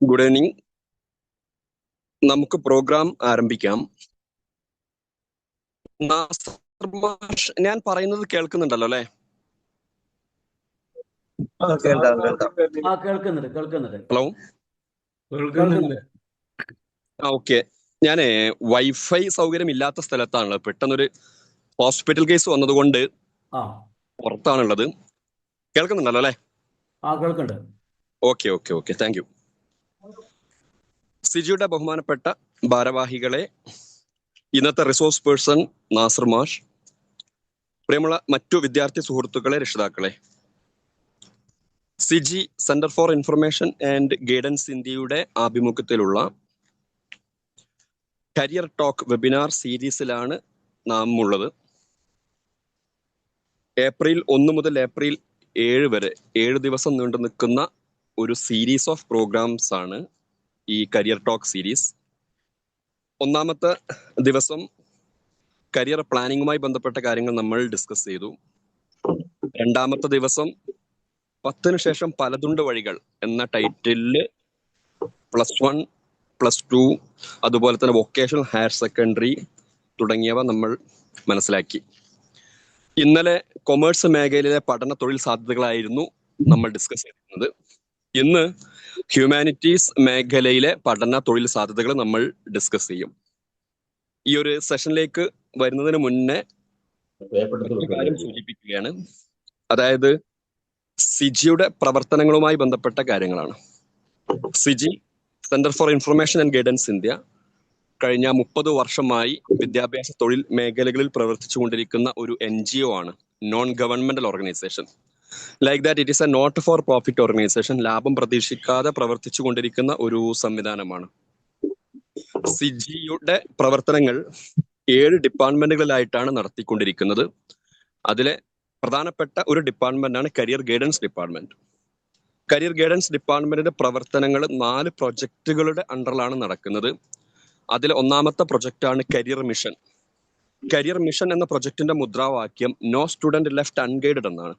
Good evening. നമുക്ക് programme ആരംഭിക്കാം. നാസർ മാഷ്, ഞാൻ പറയുന്നത് കേൾക്കുന്നുണ്ടല്ലോ അല്ലെ? കേൾക്കുന്നുണ്ട്. Hello, okay. ഞാനേ വൈഫൈ സൗകര്യം ഇല്ലാത്ത സ്ഥലത്താണുള്ളത്. പെട്ടെന്നൊരു ഹോസ്പിറ്റൽ കേസ് വന്നതുകൊണ്ട് പുറത്താണുള്ളത്. കേൾക്കുന്നുണ്ടല്ലോ അല്ലെ? Okay, thank you. സിജിയുടെ ബഹുമാനപ്പെട്ട ഭാരവാഹികളെ, ഇന്നത്തെ റിസോഴ്സ് പേഴ്സൺ നാസർ മാഷ്, പ്രിയമുള്ള മറ്റു വിദ്യാർത്ഥി സുഹൃത്തുക്കളെ, രക്ഷിതാക്കളെ, CIGI centre for information and guidance ഇന്ത്യയുടെ ആഭിമുഖ്യത്തിലുള്ള കരിയർ ടോക്ക് വെബിനാർ സീരീസിലാണ് നാം ഉള്ളത്. ഏപ്രിൽ 1 മുതൽ ഏപ്രിൽ 7 വരെ 7 ദിവസം നീണ്ടു നിൽക്കുന്ന ഒരു സീരീസ് ഓഫ് പ്രോഗ്രാംസ് ആണ് ഈ കരിയർ ടോക്ക് സീരീസ്. ഒന്നാമത്തെ ദിവസം കരിയർ പ്ലാനിങ്ങുമായി ബന്ധപ്പെട്ട കാര്യങ്ങൾ നമ്മൾ ഡിസ്കസ് ചെയ്തു. രണ്ടാമത്തെ ദിവസം 10 ശേഷം പലതുണ്ട് വഴികൾ എന്ന ടൈറ്റിലില് +1, +2, അതുപോലെ തന്നെ വൊക്കേഷണൽ ഹയർ സെക്കൻഡറി തുടങ്ങിയവ നമ്മൾ മനസ്സിലാക്കി. ഇന്നലെ കൊമേഴ്സ് മേഖലയിലെ പഠന തൊഴിൽ സാധ്യതകളായിരുന്നു നമ്മൾ ഡിസ്കസ് ചെയ്തിരുന്നത്. ഇന്ന് ഹ്യൂമാനിറ്റീസ് മേഖലയിലെ പഠന തൊഴിൽ സാധ്യതകൾ നമ്മൾ ഡിസ്കസ് ചെയ്യും. ഈ ഒരു സെഷനിലേക്ക് വരുന്നതിന് മുന്നേ ഒരു കാര്യം സൂചിപ്പിക്കുകയാണ്. അതായത് സിജിയുടെ പ്രവർത്തനങ്ങളുമായി ബന്ധപ്പെട്ട കാര്യങ്ങളാണ്. CIGI centre for information and guidance India കഴിഞ്ഞ 30 വർഷമായി വിദ്യാഭ്യാസ തൊഴിൽ മേഖലകളിൽ പ്രവർത്തിച്ചു കൊണ്ടിരിക്കുന്ന ഒരു NGO ആണ്, non governmental organisation. Like that it is a not for profit organisation. ലാഭം പ്രതീക്ഷിക്കാതെ പ്രവർത്തിച്ചു കൊണ്ടിരിക്കുന്ന ഒരു സംവിധാനമാണ്. സിജിയുടെ പ്രവർത്തനങ്ങൾ 7 ഡിപ്പാർട്ട്മെന്റുകളിലായിട്ടാണ് നടത്തിക്കൊണ്ടിരിക്കുന്നത്. അതിലെ പ്രധാനപ്പെട്ട ഒരു ഡിപ്പാർട്ട്മെന്റാണ് career guidance department. Career guidance ഡിപ്പാർട്ട്മെന്റിന്റെ പ്രവർത്തനങ്ങൾ 4 പ്രൊജക്ടുകളുടെ അണ്ടറിലാണ് നടക്കുന്നത്. അതിൽ ഒന്നാമത്തെ പ്രൊജക്റ്റാണ് കരിയർ മിഷൻ. കരിയർ മിഷൻ എന്ന പ്രൊജക്ടിന്റെ മുദ്രാവാക്യം നോ സ്റ്റുഡന്റ് ലെഫ്റ്റ് അൺഗൈഡഡ് എന്നാണ്.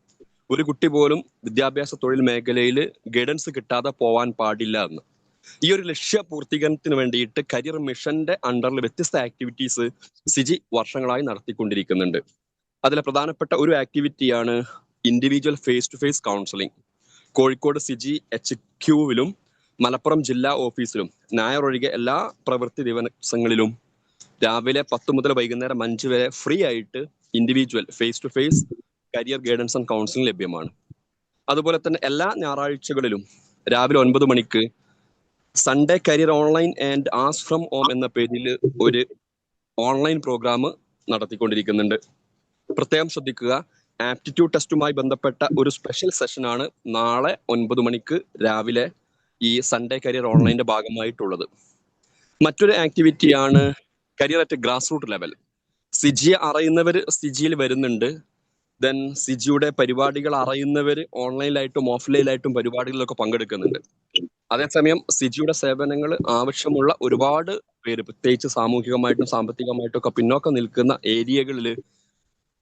ഒരു കുട്ടി പോലും വിദ്യാഭ്യാസ തൊഴിൽ മേഖലയിൽ ഗൈഡൻസ് കിട്ടാതെ പോവാൻ പാടില്ല എന്ന്. ഈ ഒരു ലക്ഷ്യ പൂർത്തീകരണത്തിന് വേണ്ടിയിട്ട് കരിയർ മിഷന്റെ അണ്ടറിൽ വ്യത്യസ്ത ആക്ടിവിറ്റീസ് സിജി വർഷങ്ങളായി നടത്തിക്കൊണ്ടിരിക്കുന്നുണ്ട്. അതിലെ പ്രധാനപ്പെട്ട ഒരു ആക്ടിവിറ്റിയാണ് individual face to face counselling. Kozhikode CG HQവിലും മലപ്പുറം ജില്ലാ ഓഫീസിലും ഞായർ ഒഴികെ എല്ലാ പ്രവൃത്തി ദിവസങ്ങളിലും രാവിലെ 10 മുതൽ വൈകുന്നേരം 5 വരെ ഫ്രീ ആയിട്ട് individual face to face career guidance and counselling ലഭ്യമാണ്. അതുപോലെ തന്നെ എല്ലാ ഞായറാഴ്ചകളിലും രാവിലെ 9 മണിക്ക് Sunday career online and ask from home എന്ന പേരിൽ ഒരു ഓൺലൈൻ പ്രോഗ്രാം നടത്തിക്കൊണ്ടിരിക്കുന്നുണ്ട്. പ്രത്യേകം ശ്രദ്ധിക്കുക, ആപ്റ്റിറ്റ്യൂഡ് ടെസ്റ്റുമായി ബന്ധപ്പെട്ട ഒരു സ്പെഷ്യൽ സെഷനാണ് നാളെ 9 മണിക്ക് രാവിലെ ഈ സൺഡേ കരിയർ ഓൺലൈൻ്റെ ഭാഗമായിട്ടുള്ളത്. മറ്റൊരു ആക്ടിവിറ്റിയാണ് career at grass root level. സിജിയെ അറിയുന്നവർ സിജിയിൽ വരുന്നുണ്ട്. ദെൻ സിജിയുടെ പരിപാടികൾ അറിയുന്നവർ ഓൺലൈനിലായിട്ടും ഓഫ്ലൈനിലായിട്ടും പരിപാടികളിലൊക്കെ പങ്കെടുക്കുന്നുണ്ട്. അതേസമയം സിജിയുടെ സേവനങ്ങൾ ആവശ്യമുള്ള ഒരുപാട് പേര്, പ്രത്യേകിച്ച് സാമൂഹികമായിട്ടും സാമ്പത്തികമായിട്ടും ഒക്കെ പിന്നോക്കം നിൽക്കുന്ന ഏരിയകളിൽ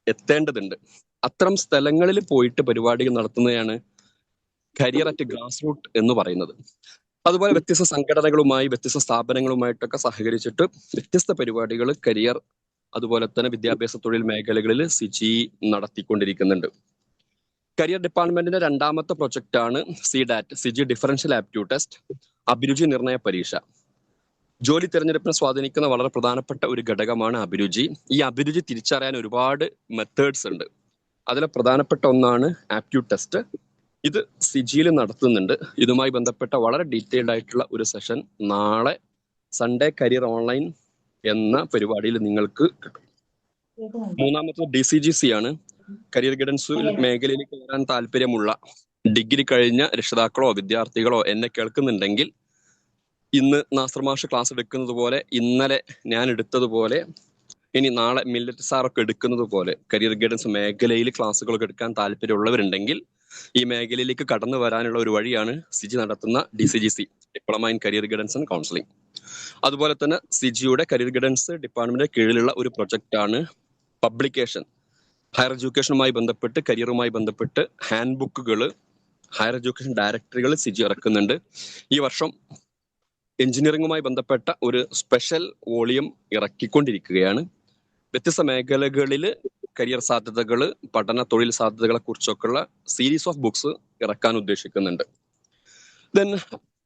എത്തേണ്ടതുണ്ട്. അത്തരം സ്ഥലങ്ങളിൽ പോയിട്ട് പരിപാടികൾ നടത്തുന്നതാണ് കരിയർ അറ്റ് ഗ്രാസ് റൂട്ട് എന്ന് പറയുന്നത്. അതുപോലെ വ്യത്യസ്ത സംഘടനകളുമായി വ്യത്യസ്ത സ്ഥാപനങ്ങളുമായിട്ടൊക്കെ സഹകരിച്ചിട്ട് വ്യത്യസ്ത പരിപാടികൾ കരിയർ അതുപോലെ തന്നെ വിദ്യാഭ്യാസ തൊഴിൽ മേഖലകളിൽ സിജി നടത്തിക്കൊണ്ടിരിക്കുന്നുണ്ട്. കരിയർ ഡിപ്പാർട്ട്മെന്റിന്റെ രണ്ടാമത്തെ പ്രൊജക്റ്റാണ് സിഡാറ്റ്, സിജി ഡിഫറൻഷ്യൽ ആപ്റ്റ്യൂഡ് ടെസ്റ്റ്, അഭിരുചി നിർണയ പരീക്ഷ. ജോലി തിരഞ്ഞെടുപ്പിനെ സ്വാധീനിക്കുന്ന വളരെ പ്രധാനപ്പെട്ട ഒരു ഘടകമാണ് അഭിരുചി. ഈ അഭിരുചി തിരിച്ചറിയാൻ ഒരുപാട് മെത്തേഡ്സ് ഉണ്ട്. അതിലെ പ്രധാനപ്പെട്ട ഒന്നാണ് ആപ്റ്റ്യൂഡ് ടെസ്റ്റ്. ഇത് സിജിയിൽ നടത്തുന്നുണ്ട്. ഇതുമായി ബന്ധപ്പെട്ട വളരെ ഡീറ്റെയിൽഡ് ആയിട്ടുള്ള ഒരു സെഷൻ നാളെ സൺഡേ കരിയർ ഓൺലൈൻ എന്ന പരിപാടിയിൽ നിങ്ങൾക്ക് കിട്ടും. മൂന്നാമത്തെ DCGC ആണ്. കരിയർ ഗൈഡൻസ് മേഖലയിലേക്ക് വരാൻ താല്പര്യമുള്ള ഡിഗ്രി കഴിഞ്ഞ രക്ഷിതാക്കളോ വിദ്യാർത്ഥികളോ എന്നെ കേൾക്കുന്നുണ്ടെങ്കിൽ, ഇന്ന് നാസർ മാഷ് ക്ലാസ് എടുക്കുന്നത് പോലെ, ഇന്നലെ ഞാൻ എടുത്തതുപോലെ, ഇനി നാളെ മില്ലറ്റ് സാറൊക്കെ എടുക്കുന്നത് പോലെ കരിയർ ഗൈഡൻസ് മേഖലയിൽ ക്ലാസ്സുകളൊക്കെ എടുക്കാൻ താല്പര്യമുള്ളവരുണ്ടെങ്കിൽ ഈ മേഖലയിലേക്ക് കടന്നു വരാനുള്ള ഒരു വഴിയാണ് സിജി നടത്തുന്ന DCGC, diploma in career guidance and counselling. അതുപോലെ തന്നെ സിജിയുടെ കരിയർ ഗൈഡൻസ് ഡിപ്പാർട്ട്മെന്റിന്റെ കീഴിലുള്ള ഒരു പ്രൊജക്റ്റാണ് പബ്ലിക്കേഷൻ. ഹയർ എഡ്യൂക്കേഷനുമായി ബന്ധപ്പെട്ട്, കരിയറുമായി ബന്ധപ്പെട്ട് ഹാൻഡ് ബുക്കുകൾ ഹയർ എഡ്യൂക്കേഷൻ ഡയറക്ടറികൾ സിജി ഇറക്കുന്നുണ്ട്. ഈ വർഷം എഞ്ചിനീയറിംഗുമായി ബന്ധപ്പെട്ട ഒരു സ്പെഷ്യൽ വോളിയം ഇറക്കിക്കൊണ്ടിരിക്കുകയാണ്. വ്യത്യസ്ത മേഖലകളിൽ കരിയർ സാധ്യതകൾ, പഠന തൊഴിൽ സാധ്യതകളെ കുറിച്ചൊക്കെയുള്ള സീരീസ് ഓഫ് ബുക്സ് ഇറക്കാൻ ഉദ്ദേശിക്കുന്നുണ്ട്. ദെൻ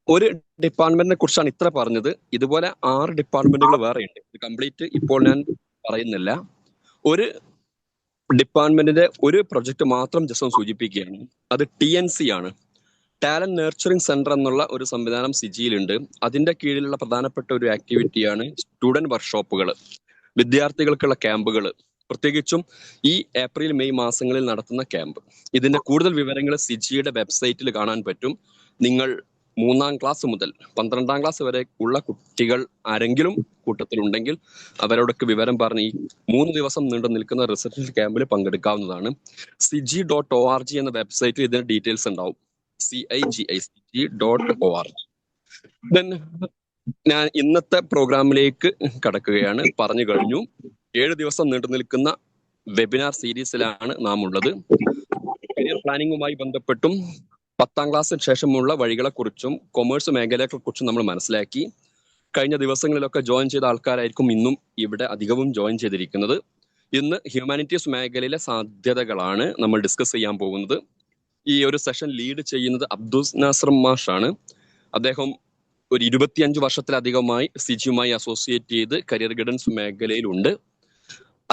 ഒരു ഡിപ്പാർട്ട്മെന്റിനെ കുറിച്ചാണ് ഇത്ര പറഞ്ഞത്. ഇതുപോലെ 6 ഡിപ്പാർട്ട്മെന്റുകൾ വേറെ ഉണ്ട്. ഇത് കംപ്ലീറ്റ് ഇപ്പോൾ ഞാൻ പറയുന്നില്ല. ഒരു ഡിപ്പാർട്ട്മെന്റിന്റെ ഒരു പ്രൊജക്ട് മാത്രം ജസ്റ്റ് സൂചിപ്പിക്കുകയാണ്. അത് TNC ആണ്, ടാലന്റ് നർച്ചറിംഗ് സെന്റർ എന്നുള്ള ഒരു സംവിധാനം സിജിയിലുണ്ട്. അതിന്റെ കീഴിലുള്ള പ്രധാനപ്പെട്ട ഒരു ആക്ടിവിറ്റിയാണ് സ്റ്റുഡന്റ് വർക്ക്ഷോപ്പുകൾ, വിദ്യാർത്ഥികൾക്കുള്ള ക്യാമ്പുകൾ, പ്രത്യേകിച്ചും ഈ ഏപ്രിൽ മെയ് മാസങ്ങളിൽ നടത്തുന്ന ക്യാമ്പ്. ഇതിന്റെ കൂടുതൽ വിവരങ്ങൾ സിജിയുടെ വെബ്സൈറ്റിൽ കാണാൻ പറ്റും. നിങ്ങൾ 3ാം ക്ലാസ് മുതൽ 12ാം ക്ലാസ് വരെ ഉള്ള കുട്ടികൾ ആരെങ്കിലും കൂട്ടത്തിലുണ്ടെങ്കിൽ അവരോടൊക്കെ വിവരം പറഞ്ഞ് ഈ 3 ദിവസം നീണ്ടു നിൽക്കുന്ന റിസർച്ച് ക്യാമ്പിൽ പങ്കെടുക്കാവുന്നതാണ്. cigi.org എന്ന വെബ്സൈറ്റിൽ ഇതിന്റെ ഡീറ്റെയിൽസ് ഉണ്ടാവും. cigi.org. ദെൻ ഞാൻ ഇന്നത്തെ പ്രോഗ്രാമിലേക്ക് കടക്കുകയാണ്. പറഞ്ഞു കഴിഞ്ഞു, 7 ദിവസം നീണ്ടു നിൽക്കുന്ന വെബിനാർ സീരീസിലാണ് നാം ഉള്ളത്. കരിയർ പ്ലാനിങ്ങുമായി ബന്ധപ്പെട്ടും 10ാം ക്ലാസ്സിന് ശേഷമുള്ള വഴികളെ കുറിച്ചും കൊമേഴ്സ് മേഖലയെ കുറിച്ചും നമ്മൾ മനസ്സിലാക്കി. കഴിഞ്ഞ ദിവസങ്ങളിലൊക്കെ ജോയിൻ ചെയ്ത ആൾക്കാരായിരിക്കും ഇന്നും ഇവിടെ അധികവും ജോയിൻ ചെയ്തിരിക്കുന്നത്. ഇന്ന് ഹ്യൂമാനിറ്റീസ് മേഖലയിലെ സാധ്യതകളാണ് നമ്മൾ ഡിസ്കസ് ചെയ്യാൻ പോകുന്നത്. ഈ ഒരു സെഷൻ ലീഡ് ചെയ്യുന്നത് അബ്ദുൽ നാസർ മാഷാണ്. അദ്ദേഹം ഒരു 25 വർഷത്തിലധികമായി സിജിയുമായി അസോസിയേറ്റ് ചെയ്ത് കരിയർ ഗൈഡൻസ് മേഖലയിലുണ്ട്.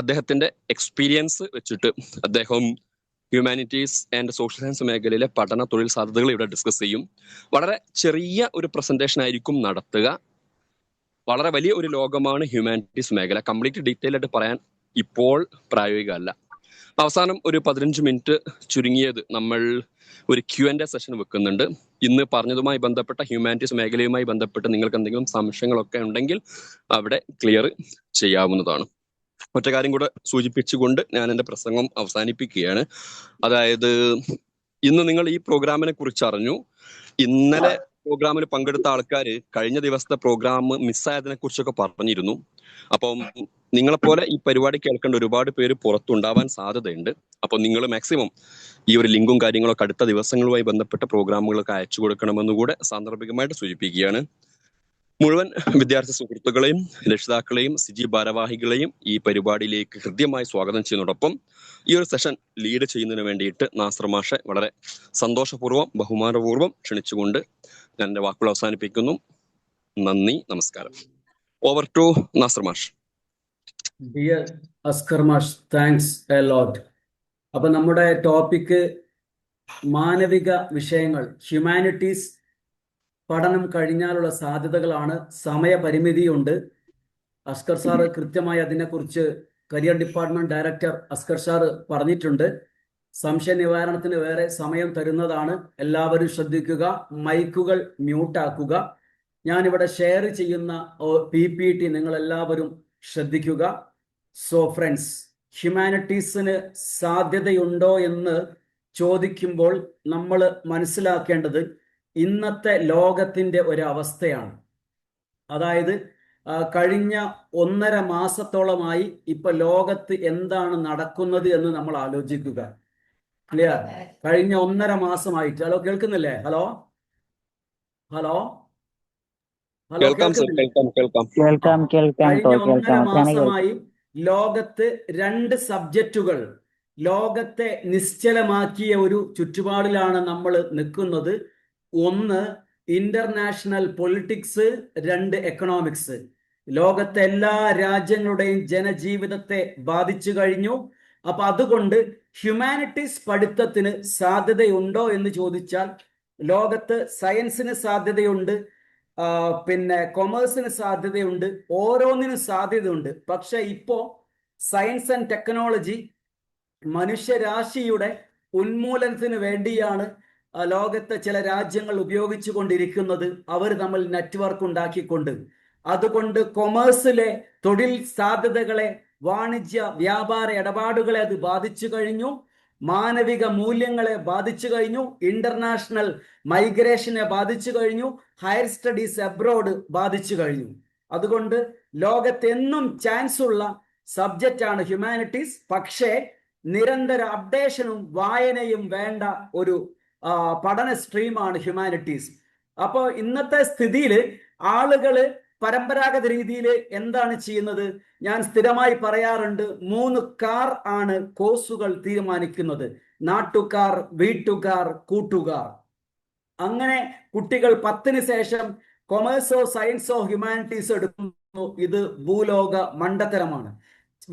അദ്ദേഹത്തിന്റെ എക്സ്പീരിയൻസ് വെച്ചിട്ട് അദ്ദേഹം ഹ്യൂമാനിറ്റീസ് ആൻഡ് സോഷ്യൽ സയൻസ് മേഖലയിലെ പഠന തൊഴിൽ സാധ്യതകൾ ഇവിടെ ഡിസ്കസ് ചെയ്യും. വളരെ ചെറിയ ഒരു പ്രസന്റേഷൻ ആയിരിക്കും നടത്തുക. വളരെ വലിയ ഒരു ലോകമാണ് ഹ്യൂമാനിറ്റീസ് മേഖല. കംപ്ലീറ്റ് ഡീറ്റെയിൽ ആയിട്ട് പറയാൻ ഇപ്പോൾ പ്രായോഗികമല്ല. അവസാനം ഒരു 15 മിനിറ്റ് ചുരുങ്ങിയത് നമ്മൾ ഒരു Q&A സെഷൻ വെക്കുന്നുണ്ട്. ഇന്ന് പറഞ്ഞതുമായി ബന്ധപ്പെട്ട ഹ്യൂമാനിറ്റീസ് മേഖലയുമായി ബന്ധപ്പെട്ട് നിങ്ങൾക്ക് എന്തെങ്കിലും സംശയങ്ങളൊക്കെ ഉണ്ടെങ്കിൽ അവിടെ ക്ലിയർ ചെയ്യാവുന്നതാണ്. ഒറ്റ കാര്യം കൂടെ സൂചിപ്പിച്ചുകൊണ്ട് ഞാൻ എൻ്റെ പ്രസംഗം അവസാനിപ്പിക്കുകയാണ്. അതായത് ഇന്ന് നിങ്ങൾ ഈ പ്രോഗ്രാമിനെ കുറിച്ച് അറിഞ്ഞു. ഇന്നലെ പ്രോഗ്രാമിൽ പങ്കെടുത്ത ആൾക്കാർ കഴിഞ്ഞ ദിവസത്തെ പ്രോഗ്രാം മിസ്സായതിനെ കുറിച്ചൊക്കെ പറഞ്ഞിരുന്നു. അപ്പം നിങ്ങളെപ്പോലെ ഈ പരിപാടി കേൾക്കേണ്ട ഒരുപാട് പേര് പുറത്തുണ്ടാവാൻ സാധ്യതയുണ്ട്. അപ്പോൾ നിങ്ങൾ മാക്സിമം ഈ ഒരു ലിങ്കും കാര്യങ്ങളൊക്കെ അടുത്ത ദിവസങ്ങളുമായി ബന്ധപ്പെട്ട പ്രോഗ്രാമുകളൊക്കെ അയച്ചു കൊടുക്കണമെന്നുകൂടെ സാന്ദർഭികമായിട്ട് സൂചിപ്പിക്കുകയാണ്. മുഴുവൻ വിദ്യാർത്ഥി സുഹൃത്തുക്കളെയും രക്ഷിതാക്കളെയും സിജി ഭാരവാഹികളെയും ഈ പരിപാടിയിലേക്ക് ഹൃദ്യമായി സ്വാഗതം ചെയ്യുന്നതോടൊപ്പം ഈ ഒരു സെഷൻ ലീഡ് ചെയ്യുന്നതിന് വേണ്ടിയിട്ട് നാസർ മാഷെ വളരെ സന്തോഷപൂർവ്വം ബഹുമാനപൂർവ്വം ക്ഷണിച്ചുകൊണ്ട് ഞാൻ എൻ്റെ വാക്കുകൾ അവസാനിപ്പിക്കുന്നു. നന്ദി, നമസ്കാരം. ഓവർ ടു നാസർ മാഷ്. ഡിയർ അസ്കർ മാഷ്, താങ്ക്സ് എ ലോട്ട്. അപ്പൊ നമ്മുടെ ടോപ്പിക്ക് മാനവിക വിഷയങ്ങൾ, ഹ്യൂമാനിറ്റീസ് പഠനം കഴിഞ്ഞാലുള്ള സാധ്യതകളാണ്. സമയപരിമിതിയുണ്ട്. അസ്കർ സാറ് കൃത്യമായി അതിനെക്കുറിച്ച് career department director Askar sir പറഞ്ഞിട്ടുണ്ട്. സംശയ നിവാരണത്തിന് വേറെ സമയം തരുന്നതാണ്. എല്ലാവരും ശ്രദ്ധിക്കുക, മൈക്കുകൾ മ്യൂട്ടാക്കുക. ഞാനിവിടെ ഷെയർ ചെയ്യുന്ന PPT നിങ്ങൾ എല്ലാവരും ശ്രദ്ധിക്കുക. സോ ഫ്രണ്ട്സ്, ഹ്യൂമാനിറ്റീസിന് സാധ്യതയുണ്ടോ എന്ന് ചോദിക്കുമ്പോൾ നമ്മൾ മനസ്സിലാക്കേണ്ടത് ഇന്നത്തെ ലോകത്തിന്റെ ഒരവസ്ഥയാണ്. അതായത് കഴിഞ്ഞ 1.5 മാസത്തോളമായി ഇപ്പൊ ലോകത്ത് എന്താണ് നടക്കുന്നത് എന്ന് നമ്മൾ ആലോചിക്കുക. ക്ലിയർ? കഴിഞ്ഞ 1.5 മാസമായിട്ട്. ഹലോ, കേൾക്കുന്നില്ലേ? ഹലോ ഹലോ ഹലോ കേൾക്കുന്നില്ലേ? കഴിഞ്ഞ 1.5 മാസമായി ലോകത്ത് 2 സബ്ജക്റ്റുകൾ ലോകത്തെ നിശ്ചലമാക്കിയ ഒരു ചുറ്റുപാടിലാണ് നമ്മൾ നിൽക്കുന്നത്. ഒന്ന് ഇന്റർനാഷണൽ പൊളിറ്റിക്സ്, 2 എക്കണോമിക്സ്. ലോകത്തെ എല്ലാ രാജ്യങ്ങളുടെയും ജനജീവിതത്തെ ബാധിച്ചു കഴിഞ്ഞു. അപ്പൊ അതുകൊണ്ട് ഹ്യൂമാനിറ്റീസ് പഠിത്തത്തിന് സാധ്യതയുണ്ടോ എന്ന് ചോദിച്ചാൽ ലോകത്ത് സയൻസിന് സാധ്യതയുണ്ട്, പിന്നെ കൊമേഴ്സിന് സാധ്യതയുണ്ട്, ഓരോന്നിനും സാധ്യതയുണ്ട്. പക്ഷെ ഇപ്പോ സയൻസ് ആൻഡ് ടെക്നോളജി മനുഷ്യരാശിയുടെ ഉന്മൂലനത്തിന് വേണ്ടിയാണ് ലോകത്തെ ചില രാജ്യങ്ങൾ ഉപയോഗിച്ചു കൊണ്ടിരിക്കുന്നത്. അവർ തമ്മിൽ നെറ്റ്വർക്ക് ഉണ്ടാക്കിക്കൊണ്ട്. അതുകൊണ്ട് കൊമേഴ്സിലെ തൊഴിൽ സാധ്യതകളെ, വാണിജ്യ വ്യാപാര ഇടപാടുകളെ അത് ബാധിച്ചു കഴിഞ്ഞു. മാനവിക മൂല്യങ്ങളെ ബാധിച്ചു കഴിഞ്ഞു. ഇന്റർനാഷണൽ മൈഗ്രേഷനെ ബാധിച്ചു കഴിഞ്ഞു. ഹയർ സ്റ്റഡീസ് അബ്രോഡ് ബാധിച്ചു കഴിഞ്ഞു. അതുകൊണ്ട് ലോകത്തെന്നും ചാൻസ് ഉള്ള സബ്ജക്റ്റാണ് ഹ്യൂമാനിറ്റീസ്. പക്ഷേ നിരന്തര അപ്ഡേഷനും വായനയും വേണ്ട ഒരു പഠന സ്ട്രീമാണ് ഹ്യൂമാനിറ്റീസ്. അപ്പോൾ ഇന്നത്തെ സ്ഥിതിയിൽ ആളുകള് പരമ്പരാഗത രീതിയിൽ എന്താണ് ചെയ്യുന്നത്? ഞാൻ സ്ഥിരമായി പറയാറുണ്ട്, 3 കാർ ആണ് കോഴ്സുകൾ തീരുമാനിക്കുന്നത്: നാട്ടുകാർ, വീട്ടുകാർ, കൂട്ടുകാർ. അങ്ങനെ കുട്ടികൾ 10ന് ശേഷം കൊമേഴ്സോ സയൻസോ ഹ്യൂമാനിറ്റീസോ എടുക്കുന്നു. ഇത് ഭൂലോക മണ്ടത്തരമാണ്.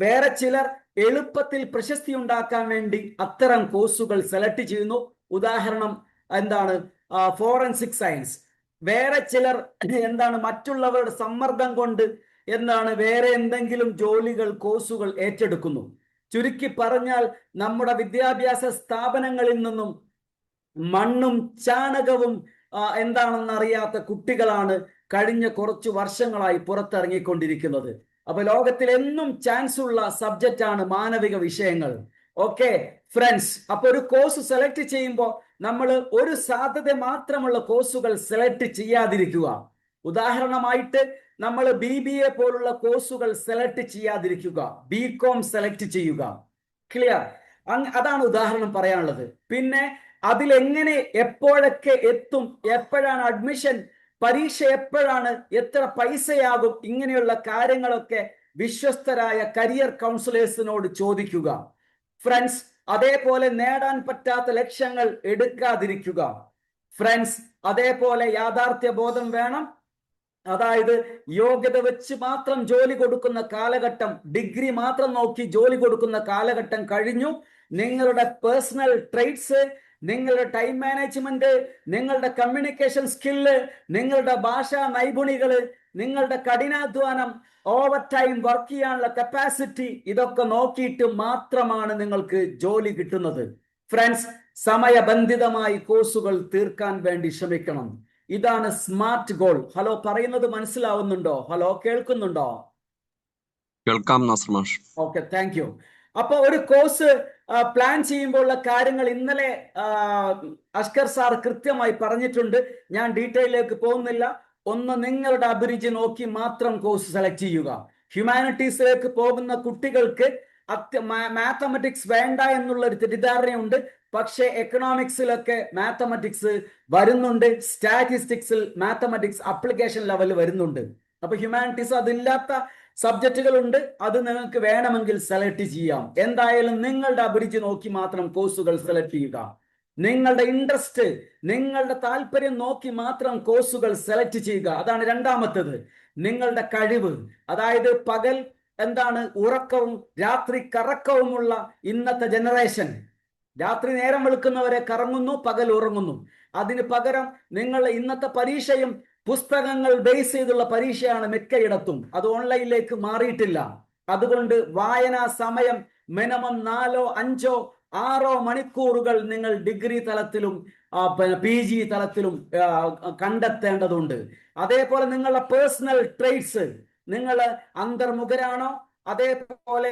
വേറെ ചിലർ എളുപ്പത്തിൽ പ്രശസ്തി ഉണ്ടാക്കാൻ വേണ്ടി അത്തരം കോഴ്സുകൾ സെലക്ട് ചെയ്യുന്നു. ഉദാഹരണം എന്താണ്? Forensic science. വേറെ ചിലർ എന്താണ് മറ്റുള്ളവരുടെ സമ്മർദ്ദം കൊണ്ട് വേറെ എന്തെങ്കിലും ജോലികൾ, കോഴ്സുകൾ ഏറ്റെടുക്കുന്നു. ചുരുക്കി പറഞ്ഞാൽ നമ്മുടെ വിദ്യാഭ്യാസ സ്ഥാപനങ്ങളിൽ നിന്നും മണ്ണും ചാണകവും എന്താണെന്ന് അറിയാത്ത കുട്ടികളാണ് കഴിഞ്ഞ കുറച്ചു വർഷങ്ങളായി പുറത്തിറങ്ങിക്കൊണ്ടിരിക്കുന്നത്. അപ്പൊ ലോകത്തിൽ എന്നും ചാൻസ് ഉള്ള സബ്ജക്റ്റ് ആണ് മാനവിക വിഷയങ്ങൾ. ഓക്കെ ഫ്രണ്ട്സ്, അപ്പൊ ഒരു കോഴ്സ് സെലക്ട് ചെയ്യുമ്പോൾ നമ്മൾ ഒരു സാധ്യത മാത്രമുള്ള കോഴ്സുകൾ സെലക്ട് ചെയ്യാതിരിക്കുക. ഉദാഹരണമായിട്ട് നമ്മൾ BBA പോലുള്ള കോഴ്സുകൾ സെലക്ട് ചെയ്യാതിരിക്കുക, BCom സെലക്ട് ചെയ്യുക. ക്ലിയർ? അതാണ് ഉദാഹരണം പറയാനുള്ളത്. പിന്നെ അതിലെങ്ങനെ എപ്പോഴൊക്കെ എത്തും, എപ്പോഴാണ് അഡ്മിഷൻ, പരീക്ഷ എപ്പോഴാണ്, എത്ര പൈസയാകും, ഇങ്ങനെയുള്ള കാര്യങ്ങളൊക്കെ വിശ്വസ്തരായ കരിയർ കൗൺസിലേഴ്സിനോട് ചോദിക്കുക. ഫ്രണ്ട്സ്, അതേപോലെ നേടാൻ പറ്റാത്ത ലക്ഷ്യങ്ങൾ എടുക്കാതിരിക്കുക. ഫ്രണ്ട്സ്, അതേപോലെ യാഥാർത്ഥ്യ ബോധം വേണം. അതായത് യോഗ്യത വെച്ച് മാത്രം ജോലി കൊടുക്കുന്ന കാലഘട്ടം, ഡിഗ്രി മാത്രം നോക്കി ജോലി കൊടുക്കുന്ന കാലഘട്ടം കഴിഞ്ഞു. നിങ്ങളുടെ പേഴ്സണൽ ട്രേറ്റ്സ്, നിങ്ങളുടെ ടൈം മാനേജ്മെന്റ്, നിങ്ങളുടെ കമ്മ്യൂണിക്കേഷൻ സ്കില്ല്, നിങ്ങളുടെ ഭാഷാ നൈപുണികള്, നിങ്ങളുടെ കഠിനാധ്വാനം, ഓവർ ടൈം വർക്ക് ചെയ്യാനുള്ള കപ്പാസിറ്റി, ഇതൊക്കെ നോക്കിയിട്ട് മാത്രമാണ് നിങ്ങൾക്ക് ജോലി കിട്ടുന്നത്. ഫ്രണ്ട്സ്, സമയബന്ധിതമായി കോഴ്സുകൾ തീർക്കാൻ വേണ്ടി ശ്രമിക്കണം. ഇതാണ് സ്മാർട്ട് ഗോൾ. ഹലോ, പറയുന്നത് മനസ്സിലാവുന്നുണ്ടോ? ഹലോ, കേൾക്കുന്നുണ്ടോ? കേൾക്കാം നാസർ മാഷ്. Okay, thank you. അപ്പൊ ഒരു കോഴ്സ് പ്ലാൻ ചെയ്യുമ്പോഴുള്ള കാര്യങ്ങൾ ഇന്നലെ അഷ്കർ സാർ കൃത്യമായി പറഞ്ഞിട്ടുണ്ട്. ഞാൻ ഡീറ്റെയിലേക്ക് പോകുന്നില്ല. ഒന്ന്, നിങ്ങളുടെ അഭിരുചി നോക്കി മാത്രം കോഴ്സ് സെലക്ട് ചെയ്യുക. ഹ്യൂമാനിറ്റീസിലേക്ക് പോകുന്ന കുട്ടികൾക്ക് മാത്തമാറ്റിക്സ് വേണ്ട എന്നുള്ള ഒരു തെറ്റിദ്ധാരണയുണ്ട്. പക്ഷേ എക്കണോമിക്സിലൊക്കെ മാത്തമാറ്റിക്സ് വരുന്നുണ്ട്, സ്റ്റാറ്റിസ്റ്റിക്സിൽ മാത്തമാറ്റിക്സ് അപ്ലിക്കേഷൻ ലെവൽ വരുന്നുണ്ട്. അപ്പൊ ഹ്യൂമാനിറ്റീസ് അതില്ലാത്ത സബ്ജക്റ്റുകളുണ്ട്, അത് നിങ്ങൾക്ക് വേണമെങ്കിൽ സെലക്ട് ചെയ്യാം. എന്തായാലും നിങ്ങളുടെ അഭിരുചി നോക്കി മാത്രം കോഴ്സുകൾ സെലക്ട് ചെയ്യുക. നിങ്ങളുടെ ഇൻട്രസ്റ്റ്, നിങ്ങളുടെ താല്പര്യം നോക്കി മാത്രം കോഴ്സുകൾ സെലക്ട് ചെയ്യുക. അതാണ് രണ്ടാമത്തേത്. നിങ്ങളുടെ കഴിവ്, അതായത് പകൽ ഉറക്കവും രാത്രി കറക്കവുമുള്ള ഇന്നത്തെ ജനറേഷൻ. രാത്രി നേരം വെളുക്കുന്നവരെ കറങ്ങുന്നു, പകൽ ഉറങ്ങുന്നു. അതിന് പകരം നിങ്ങൾ ഇന്നത്തെ പരീക്ഷയും പുസ്തകങ്ങൾ ബേസ് ചെയ്തുള്ള പരീക്ഷയാണ് മിക്കയിടത്തും. അത് ഓൺലൈനിലേക്ക് മാറിയിട്ടില്ല. അതുകൊണ്ട് വായനാ സമയം മിനിമം 4, 5, 6 മണിക്കൂറുകൾ നിങ്ങൾ ഡിഗ്രി തലത്തിലും PG തലത്തിലും കണ്ടെത്തേണ്ടതുണ്ട്. അതേപോലെ നിങ്ങളുടെ പേഴ്സണൽ ട്രേറ്റ്സ്, നിങ്ങൾ അന്തർമുഖരാണോ, അതേപോലെ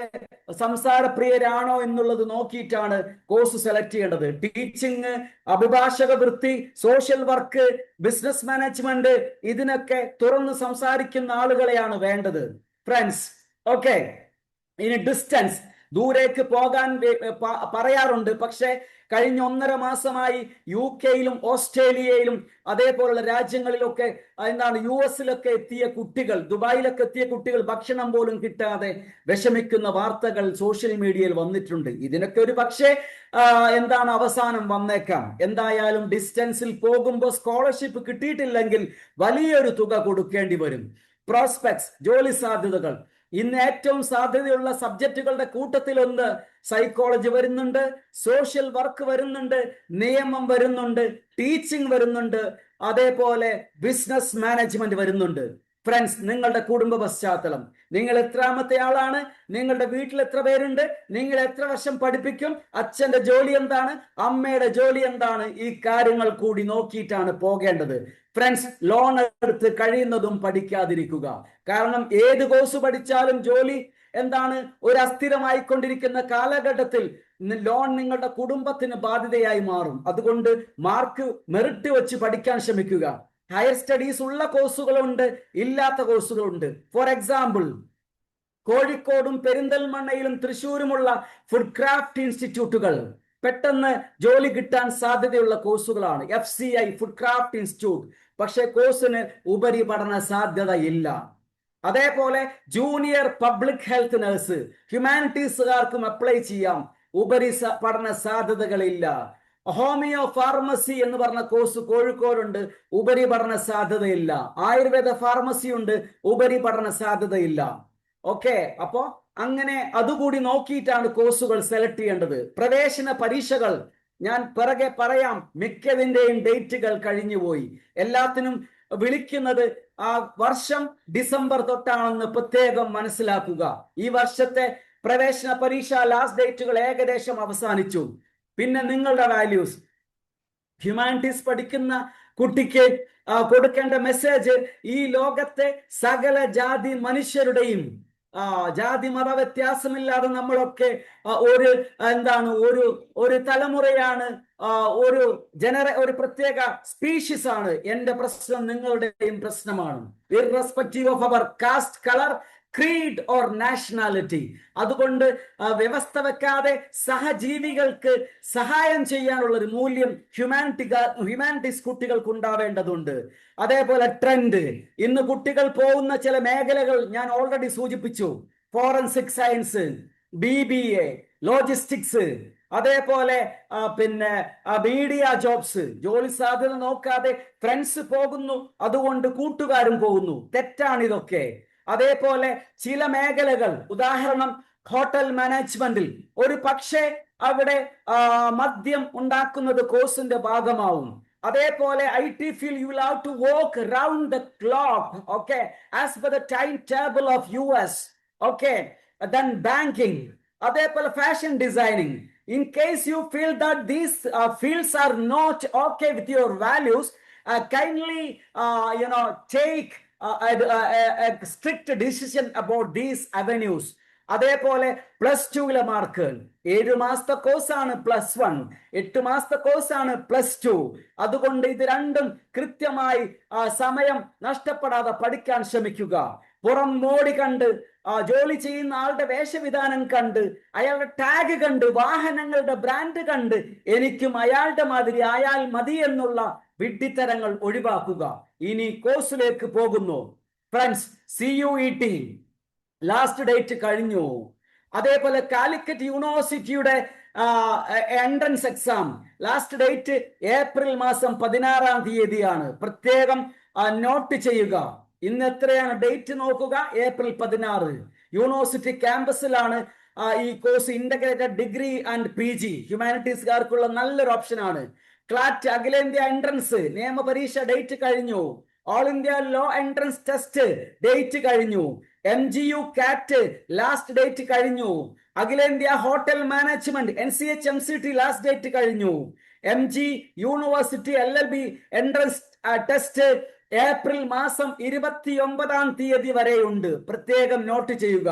സംസാരപ്രിയരാണോ എന്നുള്ളത് നോക്കിയിട്ടാണ് കോഴ്സ് സെലക്ട് ചെയ്യേണ്ടത്. ടീച്ചിങ്, അഭിഭാഷക വൃത്തി, സോഷ്യൽ വർക്ക്, ബിസിനസ് മാനേജ്മെന്റ്, ഇതിനൊക്കെ തുറന്ന് സംസാരിക്കുന്ന ആളുകളെയാണ് വേണ്ടത്. Friends, okay. ഇനി ഡിസ്റ്റൻസ്, ദൂരേക്ക് പോകാൻ പറയാറുണ്ട്. പക്ഷെ കഴിഞ്ഞ 1.5 മാസമായി UK-യിലും ഓസ്ട്രേലിയയിലും അതേപോലുള്ള രാജ്യങ്ങളിലൊക്കെ US-ലൊക്കെ എത്തിയ കുട്ടികൾ, ദുബായിലൊക്കെ എത്തിയ കുട്ടികൾ ഭക്ഷണം പോലും കിട്ടാതെ വിഷമിക്കുന്ന വാർത്തകൾ സോഷ്യൽ മീഡിയയിൽ വന്നിട്ടുണ്ട്. ഇതിനൊക്കെ ഒരു പക്ഷേ അവസാനം വന്നേക്കാം. എന്തായാലും ഡിസ്റ്റൻസിൽ പോകുമ്പോൾ സ്കോളർഷിപ്പ് കിട്ടിയിട്ടില്ലെങ്കിൽ വലിയൊരു തുക കൊടുക്കേണ്ടി വരും. പ്രോസ്പെക്ട്സ്, ജോലി സാധ്യതകൾ. ഇന്ന് ഏറ്റവും സാധ്യതയുള്ള സബ്ജക്റ്റുകളുടെ കൂട്ടത്തിൽ ഒന്ന് സൈക്കോളജി വരുന്നുണ്ട്, സോഷ്യൽ വർക്ക് വരുന്നുണ്ട്, നിയമം വരുന്നുണ്ട്, ടീച്ചിങ് വരുന്നുണ്ട്, അതേപോലെ ബിസിനസ് മാനേജ്മെന്റ് വരുന്നുണ്ട്. ഫ്രണ്ട്സ്, നിങ്ങളുടെ കുടുംബ പശ്ചാത്തലം, നിങ്ങൾ എത്രാമത്തെ ആളാണ്, നിങ്ങളുടെ വീട്ടിൽ എത്ര പേരുണ്ട്, നിങ്ങൾ എത്ര വർഷം പഠിപ്പിക്കും, അച്ഛന്റെ ജോലി എന്താണ്, അമ്മയുടെ ജോലി എന്താണ്, ഈ കാര്യങ്ങൾ കൂടി നോക്കിയിട്ടാണ് പോകേണ്ടത്. ഫ്രണ്ട്സ്, ലോൺ എടുത്ത് കഴിയുന്നതും പഠിക്കാതിരിക്കുക. കാരണം ഏത് കോഴ്സ് പഠിച്ചാലും ജോലി ഒരു അസ്ഥിരമായിക്കൊണ്ടിരിക്കുന്ന കാലഘട്ടത്തിൽ ലോൺ നിങ്ങളുടെ കുടുംബത്തിന് ബാധ്യതയായി മാറും. അതുകൊണ്ട് മാർക്ക് മെറിറ്റ് വെച്ച് പഠിക്കാൻ ശ്രമിക്കുക. ഹയർ സ്റ്റഡീസ് ഉള്ള കോഴ്സുകളുണ്ട്, ഇല്ലാത്ത കോഴ്സുകളുണ്ട്. ഫോർ എക്സാമ്പിൾ, കോഴിക്കോടും പെരിന്തൽമണ്ണയിലും തൃശ്ശൂരുമുള്ള ഫുഡ് ക്രാഫ്റ്റ് ഇൻസ്റ്റിറ്റ്യൂട്ടുകൾ പെട്ടെന്ന് ജോലി കിട്ടാൻ സാധ്യതയുള്ള കോഴ്സുകളാണ്. FCI ഫുഡ് ക്രാഫ്റ്റ് ഇൻസ്റ്റിറ്റ്യൂട്ട്, പക്ഷെ കോഴ്സിന് ഉപരിപഠന സാധ്യതയില്ല. അതേപോലെ ജൂനിയർ പബ്ലിക് ഹെൽത്ത് നഴ്സ് ഹ്യൂമാനിറ്റീസുകാർക്കും അപ്ലൈ ചെയ്യാം, പഠന സാധ്യതകളില്ല. ഹോമിയോ ഫാർമസി എന്ന് പറഞ്ഞ കോഴ്സ് കോഴിക്കോടുണ്ട്, ഉപരിപഠന സാധ്യതയില്ല. ആയുർവേദ ഫാർമസി ഉണ്ട്, ഉപരിപഠന സാധ്യതയില്ല. ഓക്കെ, അപ്പോ അങ്ങനെ അതുകൂടി നോക്കിയിട്ടാണ് കോഴ്സുകൾ സെലക്ട് ചെയ്യേണ്ടത്. പ്രവേശന പരീക്ഷകൾ ഞാൻ പിറകെ പറയാം, മിക്കതിന്റെയും ഡേറ്റുകൾ കഴിഞ്ഞുപോയി. എല്ലാത്തിനും വിളിക്കുന്നത് ആ വർഷം ഡിസംബർ തൊട്ടാണെന്ന് പ്രത്യേകം മനസ്സിലാക്കുക. ഈ വർഷത്തെ പ്രവേശന പരീക്ഷ ലാസ്റ്റ് ഡേറ്റുകൾ ഏകദേശം അവസാനിച്ചു. പിന്നെ നിങ്ങളുടെ വാല്യൂസ്, ഹ്യൂമാനിറ്റീസ് പഠിക്കുന്ന കുട്ടിക്ക് കൊടുക്കേണ്ട മെസ്സേജ്, ഈ ലോകത്തെ സകല ജാതി മനുഷ്യരുടെയും ജാതി മത വ്യത്യാസമില്ലാതെ നമ്മളൊക്കെ ഒരു തലമുറയാണ്, ഒരു പ്രത്യേക സ്പീഷീസ് ആണ്. എന്റെ പ്രശ്നം നിങ്ങളുടെയും പ്രശ്നമാണ്, irrespective of our caste, colour, creed or nationality. അതുകൊണ്ട് വ്യവസ്ഥ വെക്കാതെ സഹജീവികൾക്ക് സഹായം ചെയ്യാനുള്ള ഒരു മൂല്യം ഹ്യൂമാനിറ്റീസ് കുട്ടികൾക്ക് ഉണ്ടാവേണ്ടതുണ്ട്. അതേപോലെ ട്രെൻഡ്, ഇന്ന് കുട്ടികൾ പോകുന്ന ചില മേഖലകൾ ഞാൻ ഓൾറെഡി സൂചിപ്പിച്ചു. ഫോറൻസിക് സയൻസ്, BBA, ലോജിസ്റ്റിക്സ്, അതേപോലെ പിന്നെ മീഡിയ ജോബ്സ്. ജോലി സാധ്യത നോക്കാതെ ഫ്രണ്ട്സ് പോകുന്നു, അതുകൊണ്ട് കൂട്ടുകാരും പോകുന്നു. തെറ്റാണിതൊക്കെ. അതേപോലെ ചില മേഖലകൾ, ഉദാഹരണം ഹോട്ടൽ മാനേജ്മെന്റിൽ ഒരു പക്ഷേ അവിടെ മദ്യം ഉണ്ടാക്കുന്നത് കോഴ്സിന്റെ ഭാഗമാവും. അതേപോലെ IT field, you will have to work round the clock, okay, as per the time table of US. Okay, then banking, അതേപോലെ ഫാഷൻ ഡിസൈനിങ്. In case you feel that these fields are not okay with your values, kindly take a strict decision about these avenues. അതേപോലെ +2 mark, 7 മാസത്തെ കോഴ്സാണ് +1, 8 മാസത്തെ കോഴ്സാണ് +2. അതുകൊണ്ട് ഇത് രണ്ടും കൃത്യമായി സമയം നഷ്ടപ്പെടാതെ പഠിക്കാൻ ശ്രമിക്കുക. പുറം മോടി കണ്ട്, ജോലി ചെയ്യുന്ന ആളുടെ വേഷവിധാനം കണ്ട്, അയാളുടെ ടാഗ് കണ്ട്, വാഹനങ്ങളുടെ ബ്രാൻഡ് കണ്ട് എനിക്കും അയാളുടെ മാതിരി ആയാൽ മതി എന്നുള്ള വിഡ്ഢിത്തരങ്ങൾ ഒഴിവാക്കുക. ഇനി കോഴ്സിലേക്ക് പോകുന്നു. ഫ്രണ്ട്സ്, CUET ലാസ്റ്റ് ഡേറ്റ് കഴിഞ്ഞു. അതേപോലെ കാലിക്കറ്റ് യൂണിവേഴ്സിറ്റിയുടെ entrance exam last date April മാസം 16-ാം തീയതിയാണ്. പ്രത്യേകം നോട്ട് ചെയ്യുക. ഇന്ന് എത്രയാണ് ഡേറ്റ് നോക്കുക, ഏപ്രിൽ 16. യൂണിവേഴ്സിറ്റി ക്യാമ്പസിലാണ് ഈ course. Integrated degree and PG ഹ്യൂമാനിറ്റീസുകാർക്കുള്ള നല്ലൊരു ഓപ്ഷനാണ്. ക്ലാറ്റ് അഖിലേന്ത്യാ എൻട്രൻസ് നിയമപരീക്ഷ ഡേറ്റ് കഴിഞ്ഞു. All India law entrance test date കഴിഞ്ഞു. MGU CAT ലാസ്റ്റ് ഡേറ്റ് കഴിഞ്ഞു. അഖിലേന്ത്യാ hotel management NCH MCT last date കഴിഞ്ഞു. MG university LLB entrance test April മാസം 29-ാം തീയതി വരെയുണ്ട്. പ്രത്യേകം നോട്ട് ചെയ്യുക.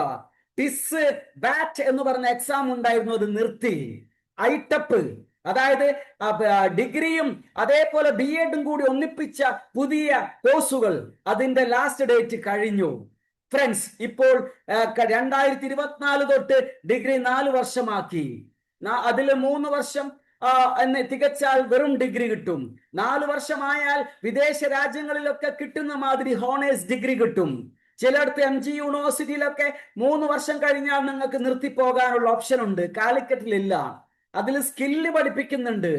ടിസ് ബാറ്റ് എന്ന് പറഞ്ഞ എക്സാം ഉണ്ടായിരുന്നു, അത് നിർത്തി. ITEP, അതായത് ഡിഗ്രിയും അതേപോലെ BEdും കൂടി ഒന്നിപ്പിച്ച പുതിയ കോഴ്സുകൾ, അതിന്റെ ലാസ്റ്റ് ഡേറ്റ് കഴിഞ്ഞു. ഫ്രണ്ട്സ്, ഇപ്പോൾ 2024 തൊട്ട് ഡിഗ്രി 4 വർഷമാക്കി. അതിൽ 3 വർഷം തികച്ചാൽ വെറും ഡിഗ്രി കിട്ടും. 4 വർഷമായാൽ വിദേശ രാജ്യങ്ങളിലൊക്കെ കിട്ടുന്ന മാതിരി ഹോണേഴ്സ് ഡിഗ്രി കിട്ടും. ചിലയിടത്ത് MG യൂണിവേഴ്സിറ്റിയിലൊക്കെ 3 വർഷം കഴിഞ്ഞാൽ നിങ്ങൾക്ക് നിർത്തിപ്പോകാനുള്ള ഓപ്ഷൻ ഉണ്ട്. കാലിക്കറ്റിലില്ല. അതിൽ സ്കില്ല് പഠിപ്പിക്കുന്നുണ്ട്.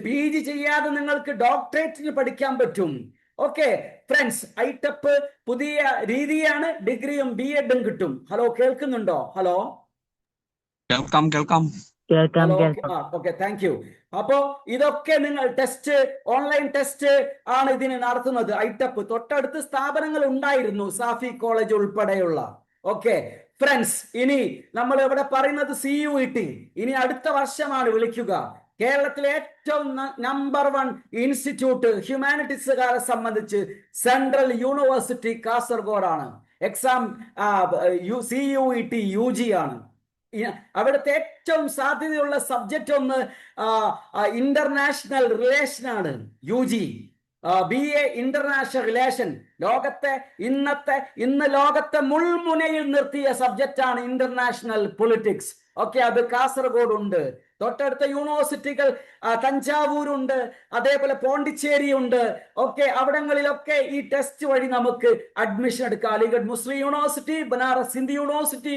PG ചെയ്യാതെ നിങ്ങൾക്ക് ഡോക്ടറേറ്റിന് പഠിക്കാൻ പറ്റും. ഓക്കെ ഫ്രണ്ട്സ്, ITEP പുതിയ രീതിയാണ്. ഡിഗ്രിയും BEdും കിട്ടും. ഹലോ, കേൾക്കുന്നുണ്ടോ? ഹലോ, കേൾക്കാം. Okay, thank you. അപ്പോ ഇതൊക്കെ നിങ്ങൾ ടെസ്റ്റ്, ഓൺലൈൻ ടെസ്റ്റ് ആണ് ഇതിന് നടത്തുന്നത്. ITEP തൊട്ടടുത്ത് സ്ഥാപനങ്ങൾ ഉണ്ടായിരുന്നു, സാഫി കോളേജ് ഉൾപ്പെടെയുള്ള. ഓക്കെ ഫ്രണ്ട്സ്, ഇനി നമ്മൾ ഇവിടെ പറയുന്നത് CUET ഇനി അടുത്ത വർഷമാണ് വിളിക്കുക. കേരളത്തിലെ ഏറ്റവും നമ്പർ 1 ഇൻസ്റ്റിറ്റ്യൂട്ട് ഹ്യൂമാനിറ്റീസുകാരെ സംബന്ധിച്ച് സെൻട്രൽ യൂണിവേഴ്സിറ്റി കാസർഗോഡാണ്. എക്സാം CUET UG ആണ്. അവിടുത്തെ ഏറ്റവും സാധ്യതയുള്ള സബ്ജക്റ്റ് ഒന്ന് ഇന്റർനാഷണൽ റിലേഷൻ ആണ്, UG. BA international relation. ഇന്ന് ലോകത്തെ മുൾമുനയിൽ നിർത്തിയ സബ്ജക്റ്റാണ് ഇന്റർനാഷണൽ പൊളിറ്റിക്സ്. ഓക്കെ, അത് കാസർഗോഡ് ഉണ്ട്. തൊട്ടടുത്ത യൂണിവേഴ്സിറ്റികൾ തഞ്ചാവൂരുണ്ട്, അതേപോലെ പോണ്ടിച്ചേരി ഉണ്ട്. ഓക്കെ, അവിടങ്ങളിലൊക്കെ ഈ ടെസ്റ്റ് വഴി നമുക്ക് അഡ്മിഷൻ എടുക്കാം. അലിഗഡ് മുസ്ലിം university, Banaras Hindu university,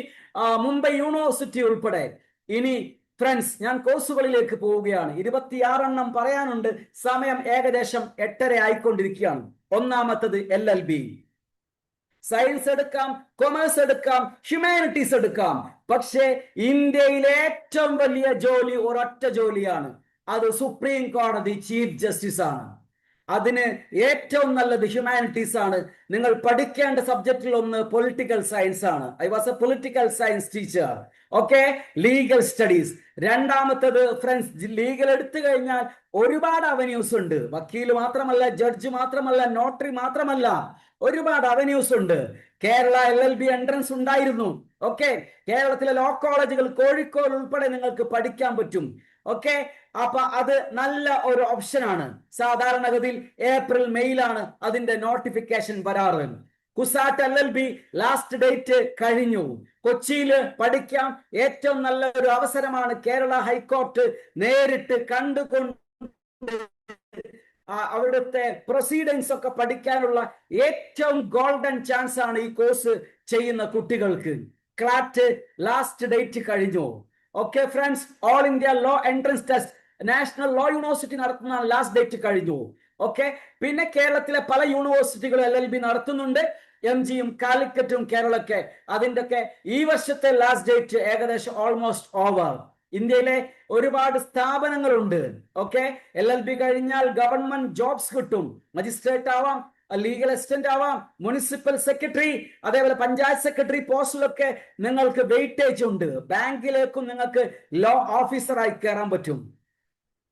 Mumbai university ഉൾപ്പെടെ. ഇനി ഫ്രണ്ട്സ്, ഞാൻ കോഴ്സുകളിലേക്ക് പോവുകയാണ്. 26 പറയാനുണ്ട്. സമയം ഏകദേശം 8:30 ആയിക്കൊണ്ടിരിക്കുകയാണ്. ഒന്നാമത്തത് LLB. സയൻസ് എടുക്കാം, കൊമേഴ്സ് എടുക്കാം, ഹ്യൂമാനിറ്റീസ് എടുക്കാം. പക്ഷേ ഇന്ത്യയിലെ ഏറ്റവും വലിയ ജോലി ഒരൊറ്റ ജോലിയാണ്. അത് സുപ്രീം കോടതി ചീഫ് ജസ്റ്റിസ് ആണ്. അതിന് ഏറ്റവും നല്ലത് ഹ്യൂമാനിറ്റീസ് ആണ്. നിങ്ങൾ പഠിക്കേണ്ട സബ്ജക്റ്റിൽ ഒന്ന് പൊളിറ്റിക്കൽ സയൻസ് ആണ്. I was A political science teacher. Okay, legal studies. രണ്ടാമത്തത് ഫ്രണ്ട്സ്, ലീഗൽ എടുത്തു കഴിഞ്ഞാൽ ഒരുപാട് അവന്യൂസ് ഉണ്ട്. വക്കീൽ മാത്രമല്ല, ജഡ്ജ് മാത്രമല്ല, നോട്ടറി മാത്രമല്ല, ഒരുപാട് അവന്യൂസ് ഉണ്ട്. കേരള LLB എൻട്രൻസ് ഉണ്ടായിരുന്നു. ഓക്കെ, കേരളത്തിലെ ലോ കോളേജുകൾ കോഴിക്കോട് ഉൾപ്പെടെ നിങ്ങൾക്ക് പഠിക്കാൻ പറ്റും. ഓക്കെ, അപ്പൊ അത് നല്ല ഒരു ഓപ്ഷനാണ്. സാധാരണഗതിയിൽ ഏപ്രിൽ മെയ്യിലാണ് അതിന്റെ നോട്ടിഫിക്കേഷൻ വരാറ്. കുസാറ്റ് LLB ലാസ്റ്റ് ഡേറ്റ് കഴിഞ്ഞു. കൊച്ചിയിൽ പഠിക്കാം. ഏറ്റവും നല്ല ഒരു അവസരമാണ്. കേരള ഹൈക്കോർട്ട് നേരിട്ട് കണ്ടുകൊണ്ട് അവിടുത്തെ പ്രൊസീഡിങ്സ് ഒക്കെ പഠിക്കാനുള്ള ഏറ്റവും ഗോൾഡൻ ചാൻസ് ആണ് ഈ കോഴ്സ് ചെയ്യുന്ന കുട്ടികൾക്ക്. ക്ലാറ്റ് ലാസ്റ്റ് ഡേറ്റ് കഴിഞ്ഞു. Okay friends, all India law entrance test national law university നടത്തുന്ന ലാസ്റ്റ് ഡേറ്റ് കഴിഞ്ഞു. ഓക്കെ, പിന്നെ കേരളത്തിലെ പല യൂണിവേഴ്സിറ്റികളും LLB നടത്തുന്നുണ്ട്. MGയും കാലിക്കറ്റും കേരളಕ್ಕೆ. അതിൻ്റെ ഒക്കെ ഈ വർഷത്തെ ലാസ്റ്റ് ഡേറ്റ് ഏകദേശം ഓൾമോസ്റ്റ് ഓവർ. ഇന്ത്യയിലെ ഒരുപാട് സ്ഥാപനങ്ങളുണ്ട്. ഓക്കെ, LLB കഴിഞ്ഞാൽ ഗവൺമെന്റ് ജോബ്സ് കിട്ടും. മജിസ്ട്രേറ്റ് ആവാം, ലീഗൽ അസിസ്റ്റന്റ് ആവാം, മുനിസിപ്പൽ സെക്രട്ടറി, അതേപോലെ പഞ്ചായത്ത് സെക്രട്ടറി പോസ്റ്റിലൊക്കെ നിങ്ങൾക്ക് വെയിറ്റേജ് ഉണ്ട്. ബാങ്കിലേക്കും നിങ്ങൾക്ക് ലോ ഓഫീസറായി കയറാൻ പറ്റും.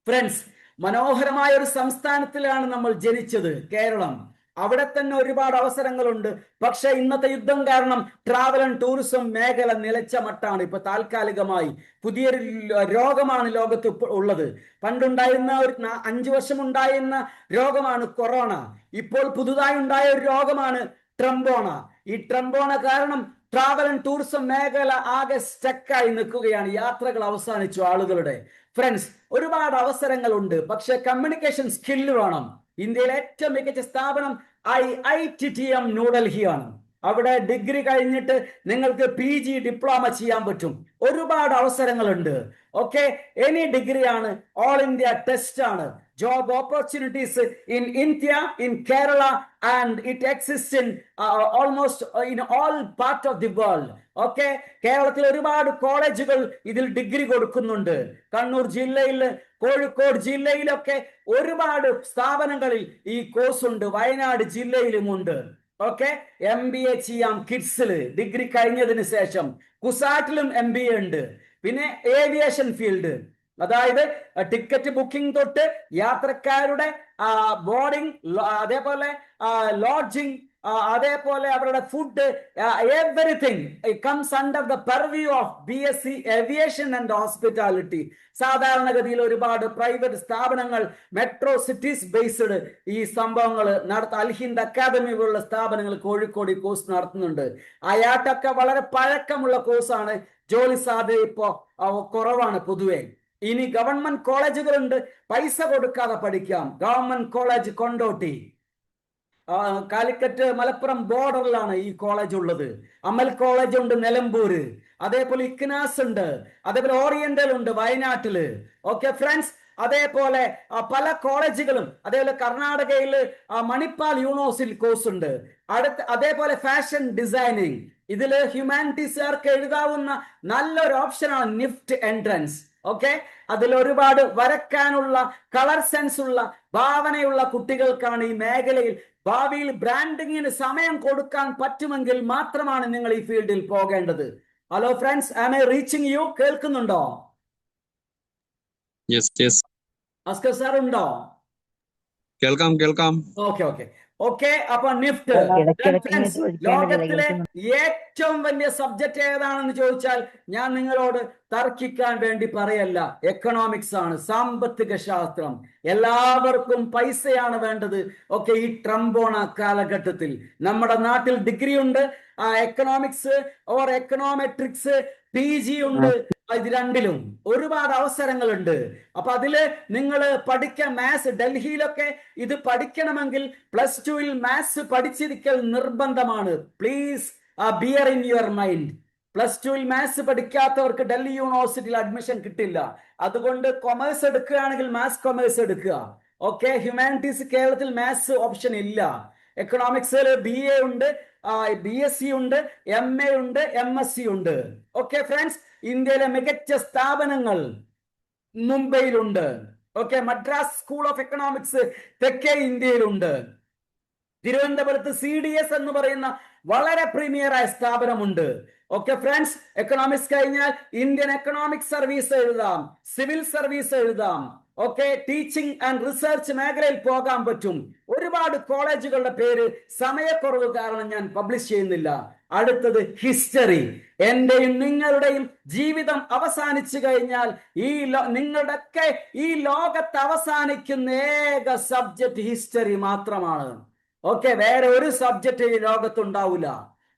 ഫ്രണ്ട്സ്, മനോഹരമായ ഒരു സംസ്ഥാനത്തിലാണ് നമ്മൾ ജനിച്ചത്, കേരളം. അവിടെ തന്നെ ഒരുപാട് അവസരങ്ങളുണ്ട്. പക്ഷെ ഇന്നത്തെ യുദ്ധം കാരണം ട്രാവൽ ആൻഡ് ടൂറിസം മേഖല നിലച്ച മട്ടാണ്. ഇപ്പൊ താൽക്കാലികമായി പുതിയൊരു രോഗമാണ് ലോകത്ത് ഉള്ളത്. പണ്ടുണ്ടായിരുന്ന ഒരു 5 വർഷം ഉണ്ടായിരുന്ന രോഗമാണ് കൊറോണ. ഇപ്പോൾ പുതുതായി ഉണ്ടായ ഒരു രോഗമാണ് ട്രംബോണ. ഈ ട്രംബോണ കാരണം ട്രാവൽ ആൻഡ് ടൂറിസം മേഖല ആകെ സ്റ്റക്കായി നിൽക്കുകയാണ്. യാത്രകൾ അവസാനിച്ചു ആളുകളുടെ. ഫ്രണ്ട്സ്, ഒരുപാട് അവസരങ്ങളുണ്ട്. പക്ഷെ കമ്മ്യൂണിക്കേഷൻ സ്കില്ല് വേണം. ഇന്ത്യയിലെ ഏറ്റവും മികച്ച സ്ഥാപനം IITTM ന്യൂഡൽഹിയാണ്. അവിടെ ഡിഗ്രി കഴിഞ്ഞിട്ട് നിങ്ങൾക്ക് PG ഡിപ്ലോമ ചെയ്യാൻ പറ്റും. ഒരുപാട് അവസരങ്ങളുണ്ട്. ഓക്കെ, എനി ഡിഗ്രിയാണ്, ഓൾ ഇന്ത്യ ടെസ്റ്റ് ആണ്. Job opportunities in India, in Kerala, and it exist in almost in all part of the world. Okay, കേരളത്തിൽ ഒരുപാട് കോളേജുകൾ ഇതിൽ ഡിഗ്രി കൊടുക്കുന്നുണ്ട്. കണ്ണൂർ ജില്ലയിൽ, കോഴിക്കോട് ജില്ലയിലൊക്കെ ഒരുപാട് സ്ഥാപനങ്ങളിൽ ഈ കോഴ്സ് ഉണ്ട്. വയനാട് ജില്ലയിലുമുണ്ട്. ഓക്കെ, MBA ചെയ്യാം കിഡ്സിൽ ഡിഗ്രി കഴിഞ്ഞതിന് ശേഷം. കുസാറ്റിലും MBA ഉണ്ട്. പിന്നെ ഏവിയേഷൻ ഫീൽഡ്, അതായത് ടിക്കറ്റ് ബുക്കിംഗ് തൊട്ട് യാത്രക്കാരുടെ ബോർഡിംഗ്, അതേപോലെ ലോഡ്ജിംഗ്, അതേപോലെ അവരുടെ food, everything comes under the purview of BSc aviation and hospitality. സാധാരണഗതിയിൽ ഒരുപാട് പ്രൈവറ്റ് സ്ഥാപനങ്ങൾ, മെട്രോ സിറ്റീസ് ബേസ്ഡ് ഈ സംഭവങ്ങൾ അൽഹിന്ദ് അക്കാദമി പോലുള്ള സ്ഥാപനങ്ങൾ കോഴിക്കോട് ഈ കോഴ്സ് നടത്തുന്നുണ്ട്. അയാട്ടൊക്കെ വളരെ പഴക്കമുള്ള കോഴ്സാണ്. ജോലി സാധ്യത ഇപ്പോ കുറവാണ് പൊതുവെ. ഇനി ഗവൺമെന്റ് കോളേജുകളുണ്ട്, പൈസ കൊടുക്കാതെ പഠിക്കാം. ഗവൺമെന്റ് കോളേജ് കൊണ്ടോട്ടി, കാലിക്കറ്റ് മലപ്പുറം ബോർഡറിലാണ് ഈ കോളേജ് ഉള്ളത്. അമൽ കോളേജ് ഉണ്ട് നിലമ്പൂര്, അതേപോലെ ഇഗ്നാസ് ഉണ്ട്, അതേപോലെ ഓറിയന്റൽ ഉണ്ട് വയനാട്ടില്. ഓക്കെ ഫ്രണ്ട്സ്, അതേപോലെ പല കോളേജുകളും, അതേപോലെ കർണാടകയില് മണിപ്പാൽ യൂണിവേഴ്സിറ്റി കോഴ്സ് ഉണ്ട്. അതേപോലെ ഫാഷൻ ഡിസൈനിങ്, ഇതില് ഹ്യൂമാനിറ്റീസുകാർക്ക് എഴുതാവുന്ന നല്ലൊരു ഓപ്ഷനാണ് നിഫ്റ്റ് എൻട്രൻസ്. ഓക്കെ, അതിൽ ഒരുപാട് വരക്കാനുള്ള, കളർ സെൻസ് ഉള്ള, ഭാവനയുള്ള കുട്ടികൾക്കാണ് ഈ മേഖലയിൽ ഭാവിയിൽ ബ്രാൻഡിങ്ങിന് സമയം കൊടുക്കാൻ പറ്റുമെങ്കിൽ മാത്രമാണ് നിങ്ങൾ ഈ ഫീൽഡിൽ പോകേണ്ടത്. Hello friends, am I reaching you? കേൾക്കുന്നുണ്ടോ? യെസ്. അസ്കർ സാർ ഉണ്ടോ? കേൾക്കാം. ഓക്കെ. ഓക്കെ, അപ്പൊ നിഫ്റ്റ്. ലോകത്തിലെ ഏറ്റവും വലിയ സബ്ജക്ട് ഏതാണെന്ന് ചോദിച്ചാൽ ഞാൻ നിങ്ങളോട് തർക്കിക്കാൻ വേണ്ടി പറയല്ല, എക്കണോമിക്സ് ആണ്, സാമ്പത്തിക ശാസ്ത്രം. എല്ലാവർക്കും പൈസയാണ് വേണ്ടത്. ഓക്കെ, ഈ ട്രംപോണ കാലഘട്ടത്തിൽ നമ്മുടെ നാട്ടിൽ ഡിഗ്രി ഉണ്ട്, എക്കണോമിക്സ് ഓർ എക്കണോമെട്രിക്സ്, PG ഉണ്ട്. ഇത് രണ്ടിലും ഒരുപാട് അവസരങ്ങളുണ്ട്. അപ്പൊ അതില് നിങ്ങൾ പഠിക്കാൻ മാത്സ്, ഡൽഹിയിലൊക്കെ ഇത് പഠിക്കണമെങ്കിൽ +2 മാത്സ് പഠിച്ചിരിക്കൽ നിർബന്ധമാണ്. Please bear in your mind. +2 maths പഠിക്കാത്തവർക്ക് ഡൽഹി യൂണിവേഴ്സിറ്റിയിൽ അഡ്മിഷൻ കിട്ടില്ല. അതുകൊണ്ട് കൊമേഴ്സ് എടുക്കുകയാണെങ്കിൽ മാത്സ് കൊമേഴ്സ് എടുക്കുക. ഓക്കെ, ഹ്യൂമാനിറ്റീസ് കേരളത്തിൽ മാത്സ് ഓപ്ഷൻ ഇല്ല. എക്കണോമിക്സിൽ BA ഉണ്ട്, BSc ഉണ്ട്, MA ഉണ്ട്, MSc ഉണ്ട്. ഓക്കെ ഫ്രണ്ട്സ്, ഇന്ത്യയിലെ മികച്ച സ്ഥാപനങ്ങൾ മുംബൈയിലുണ്ട്. Okay, Madras school of economics തെക്കേ ഇന്ത്യയിലുണ്ട്. തിരുവനന്തപുരത്ത് CDS എന്ന് പറയുന്ന വളരെ പ്രീമിയർ ആയ സ്ഥാപനമുണ്ട്. ഓക്കെ ഫ്രണ്ട്സ്, എക്കണോമിക്സ് കഴിഞ്ഞാൽ ഇന്ത്യൻ എക്കണോമിക് സർവീസ് എഴുതാം, സിവിൽ സർവീസ് എഴുതാം. ഓക്കെ, ടീച്ചിങ് ആൻഡ് റിസർച്ച് മേഖലയിൽ പോകാൻ പറ്റും. ഒരുപാട് കോളേജുകളുടെ പേര് സമയക്കുറവ് കാരണം ഞാൻ പബ്ലിഷ് ചെയ്യുന്നില്ല. അടുത്തത് ഹിസ്റ്ററി. എന്റെയും നിങ്ങളുടെയും ജീവിതം അവസാനിച്ചു കഴിഞ്ഞാൽ നിങ്ങളുടെയൊക്കെ ഈ ലോകത്ത് അവസാനിക്കുന്ന ഏക സബ്ജക്ട് ഹിസ്റ്ററി മാത്രമാണ്. ഓക്കെ, വേറെ ഒരു സബ്ജക്റ്റ് ഈ ലോകത്തുണ്ടാവില്ല.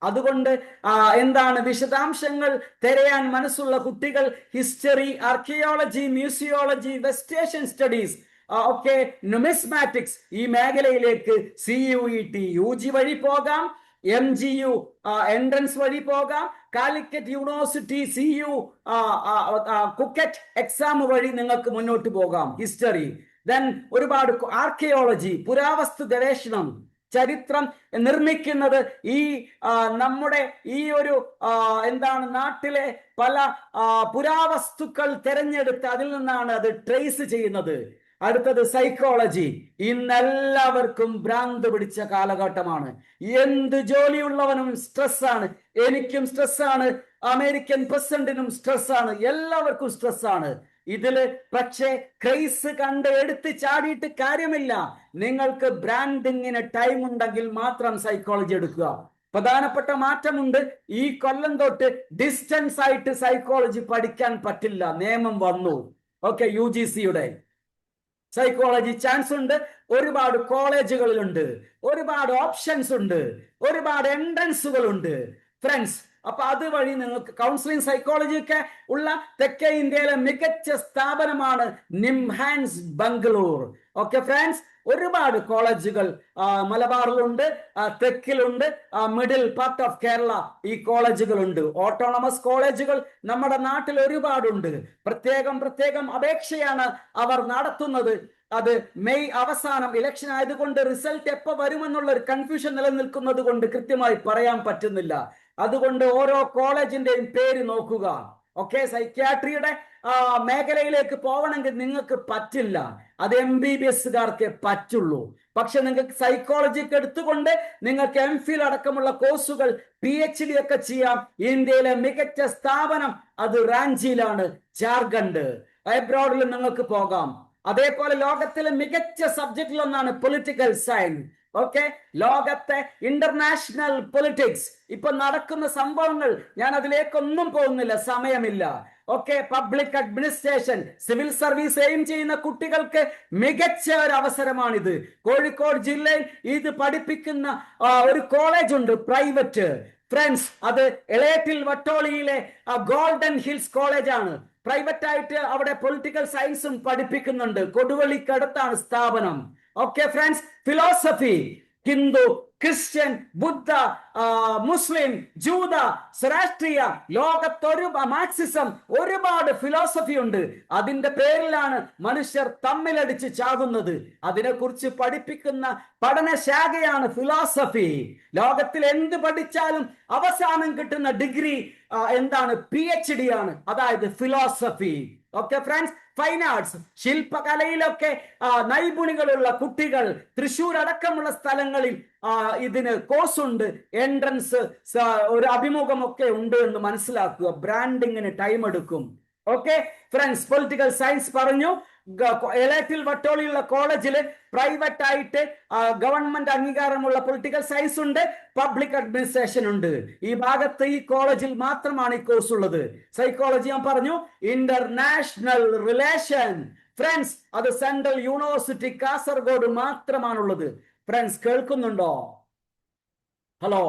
അതുകൊണ്ട് എന്താണ് വിശദാംശങ്ങൾ തിരയാൻ മനസ്സുള്ള കുട്ടികൾ history, archaeology, museology, West Asian studies, okay, numismatics ഈ മേഖലയിലേക്ക് CUET UG വഴി പോകാം, MGU എൻട്രൻസ് വഴി പോകാം, കാലിക്കറ്റ് യൂണിവേഴ്സിറ്റി CU കുക്കറ്റ് എക്സാം വഴി നിങ്ങൾക്ക് മുന്നോട്ട് പോകാം. ഹിസ്റ്ററി, ദെൻ ഒരുപാട് ആർക്കിയോളജി, പുരാവസ്തു ഗവേഷണം, ചരിത്രം നിർമ്മിക്കുന്നത് ഈ നമ്മുടെ ഈ ഒരു എന്താണ് നാട്ടിലെ പല പുരാവസ്തുക്കൾ തിരഞ്ഞെടുത്ത് അതിൽ നിന്നാണ് അത് ട്രേസ് ചെയ്യുന്നത്. അടുത്തത് സൈക്കോളജി. ഇന്നെല്ലാവർക്കും ഭ്രാന്ത് പിടിച്ച കാലഘട്ടമാണ്. എന്ത് ജോലിയുള്ളവനും സ്ട്രെസ്സാണ്, എനിക്കും സ്ട്രെസ്സാണ്, അമേരിക്കൻ പ്രസിഡന്റിനും സ്ട്രെസ്സാണ്, എല്ലാവർക്കും സ്ട്രെസ്സാണ്. ഇതില് പക്ഷേ ക്രൈസ് കണ്ട് എടുത്ത് ചാടിയിട്ട് കാര്യമില്ല. നിങ്ങൾക്ക് ബ്രാൻഡിങ്ങിന് ടൈം ഉണ്ടെങ്കിൽ മാത്രം സൈക്കോളജി എടുക്കുക. പ്രധാനപ്പെട്ട മാറ്റമുണ്ട്. ഈ കൊല്ലം തൊട്ട് ഡിസ്റ്റൻസ് ആയിട്ട് സൈക്കോളജി പഠിക്കാൻ പറ്റില്ല, നിയമം വന്നു. ഓക്കെ, UGCയുടെ സൈക്കോളജി ചാൻസ് ഉണ്ട്. ഒരുപാട് കോളേജുകളിലുണ്ട്, ഒരുപാട് ഓപ്ഷൻസ് ഉണ്ട്, ഒരുപാട് എൻട്രൻസുകൾ ഉണ്ട് ഫ്രണ്ട്സ്. അപ്പൊ അതുവഴി നിങ്ങൾക്ക് കൗൺസിലിംഗ് സൈക്കോളജി ഒക്കെ ഉള്ള തെക്കേ ഇന്ത്യയിലെ മികച്ച സ്ഥാപനമാണ് നിംഹാൻസ് ബംഗളൂർ. ഓക്കെ ഫ്രണ്ട്സ്, ഒരുപാട് കോളേജുകൾ മലബാറിലുണ്ട്, തെക്കിലുണ്ട്, മിഡിൽ പാർട്ട് ഓഫ് കേരള ഈ കോളേജുകളുണ്ട്. ഓട്ടോണമസ് കോളേജുകൾ നമ്മുടെ നാട്ടിൽ ഒരുപാടുണ്ട്. പ്രത്യേകം അപേക്ഷയാണ് അവർ നടത്തുന്നത്. അത് മെയ് അവസാനം ഇലക്ഷൻ ആയതുകൊണ്ട് റിസൾട്ട് എപ്പോ വരുമെന്നുള്ള ഒരു കൺഫ്യൂഷൻ നിലനിൽക്കുന്നത് കൊണ്ട് കൃത്യമായി പറയാൻ പറ്റുന്നില്ല. അതുകൊണ്ട് ഓരോ കോളേജിന്റെയും പേര് നോക്കുക. ഓക്കെ, സൈക്യാട്രിയുടെ മേഖലയിലേക്ക് പോകണമെങ്കിൽ നിങ്ങൾക്ക് പറ്റില്ല, അത് MBBSകാർക്കേ പറ്റുള്ളൂ. പക്ഷെ നിങ്ങൾക്ക് സൈക്കോളജിക്ക് എടുത്തുകൊണ്ട് നിങ്ങൾക്ക് MPhil അടക്കമുള്ള കോഴ്സുകൾ, PhD ഒക്കെ ചെയ്യാം. ഇന്ത്യയിലെ മികച്ച സ്ഥാപനം അത് റാഞ്ചിയിലാണ്, ജാർഖണ്ഡ്. അബ്രോഡിൽ നിങ്ങൾക്ക് പോകാം. അതേപോലെ ലോകത്തിലെ മികച്ച സബ്ജക്റ്റിൽ ഒന്നാണ് പൊളിറ്റിക്കൽ സയൻസ്. ഓക്കെ, ലോകത്തെ ഇന്റർനാഷണൽ പൊളിറ്റിക്സ് ഇപ്പൊ നടക്കുന്ന സംഭവങ്ങൾ ഞാൻ അതിലേക്കൊന്നും പോകുന്നില്ല, സമയമില്ല. Okay, public administration, civil service aim ചെയ്യുന്ന കുട്ടികൾക്ക് മികച്ച ഒരു അവസരമാണിത്. കോഴിക്കോട് ജില്ലയിൽ ഇത് പഠിപ്പിക്കുന്ന ഒരു കോളേജ് ഉണ്ട്, പ്രൈവറ്റ് ഫ്രണ്ട്സ്. അത് എളേറ്റിൽ വട്ടോളിയിലെ ഗോൾഡൻ ഹിൽസ് കോളേജ് ആണ്. പ്രൈവറ്റ് ആയിട്ട് അവിടെ പൊളിറ്റിക്കൽ സയൻസും പഠിപ്പിക്കുന്നുണ്ട്. കൊടുവള്ളിക്കടുത്താണ് സ്ഥാപനം. Okay friends, philosophy, Hindu, Christian, Buddha, Muslim, ജൂത, രാഷ്ട്രീയ, ലോകത്തൊരു മാർക്സിസം, ഒരുപാട് ഫിലോസഫി ഉണ്ട്. അതിന്റെ പേരിലാണ് മനുഷ്യർ തമ്മിലടിച്ച് ചാകുന്നത്. അതിനെക്കുറിച്ച് പഠിപ്പിക്കുന്ന പഠനശാഖയാണ് ഫിലോസഫി. ലോകത്തിൽ എന്ത് പഠിച്ചാലും അവസാനം കിട്ടുന്ന ഡിഗ്രി എന്താണ്? PhD ആണ്, അതായത് philosophy. Okay friends, fine arts, ശില്പകലയിലൊക്കെ നൈപുണികളുള്ള കുട്ടികൾ തൃശ്ശൂർ അടക്കമുള്ള സ്ഥലങ്ങളിൽ ഇതിന് കോഴ്സ് ഉണ്ട്, എൻട്രൻസ്, ഒരു അഭിമുഖമൊക്കെ ഉണ്ട് എന്ന് മനസ്സിലാക്കുക. ബ്രാൻഡിങ്ങിന് ടൈം എടുക്കും. ഓക്കെ ഫ്രണ്ട്സ്, പൊളിറ്റിക്കൽ സയൻസ് പറഞ്ഞു. എലറ്റിൽ വട്ടോളിയുള്ള കോളേജിൽ പ്രൈവറ്റ് ആയിട്ട് ഗവൺമെന്റ് അംഗീകാരമുള്ള പൊളിറ്റിക്കൽ സയൻസ് ഉണ്ട്, പബ്ലിക് അഡ്മിനിസ്ട്രേഷൻ ഉണ്ട്. ഈ ഭാഗത്ത് ഈ കോളേജിൽ മാത്രമാണ് ഈ കോഴ്സ് ഉള്ളത്. സൈക്കോളജി ഞാൻ പറഞ്ഞു, ഇന്റർനാഷണൽ റിലേഷൻ. ഫ്രണ്ട്സ്, അത് സെൻട്രൽ യൂണിവേഴ്സിറ്റി കാസർഗോഡ് മാത്രമാണുള്ളത്. ഫ്രണ്ട്സ്, കേൾക്കുന്നുണ്ടോ? ഹലോ,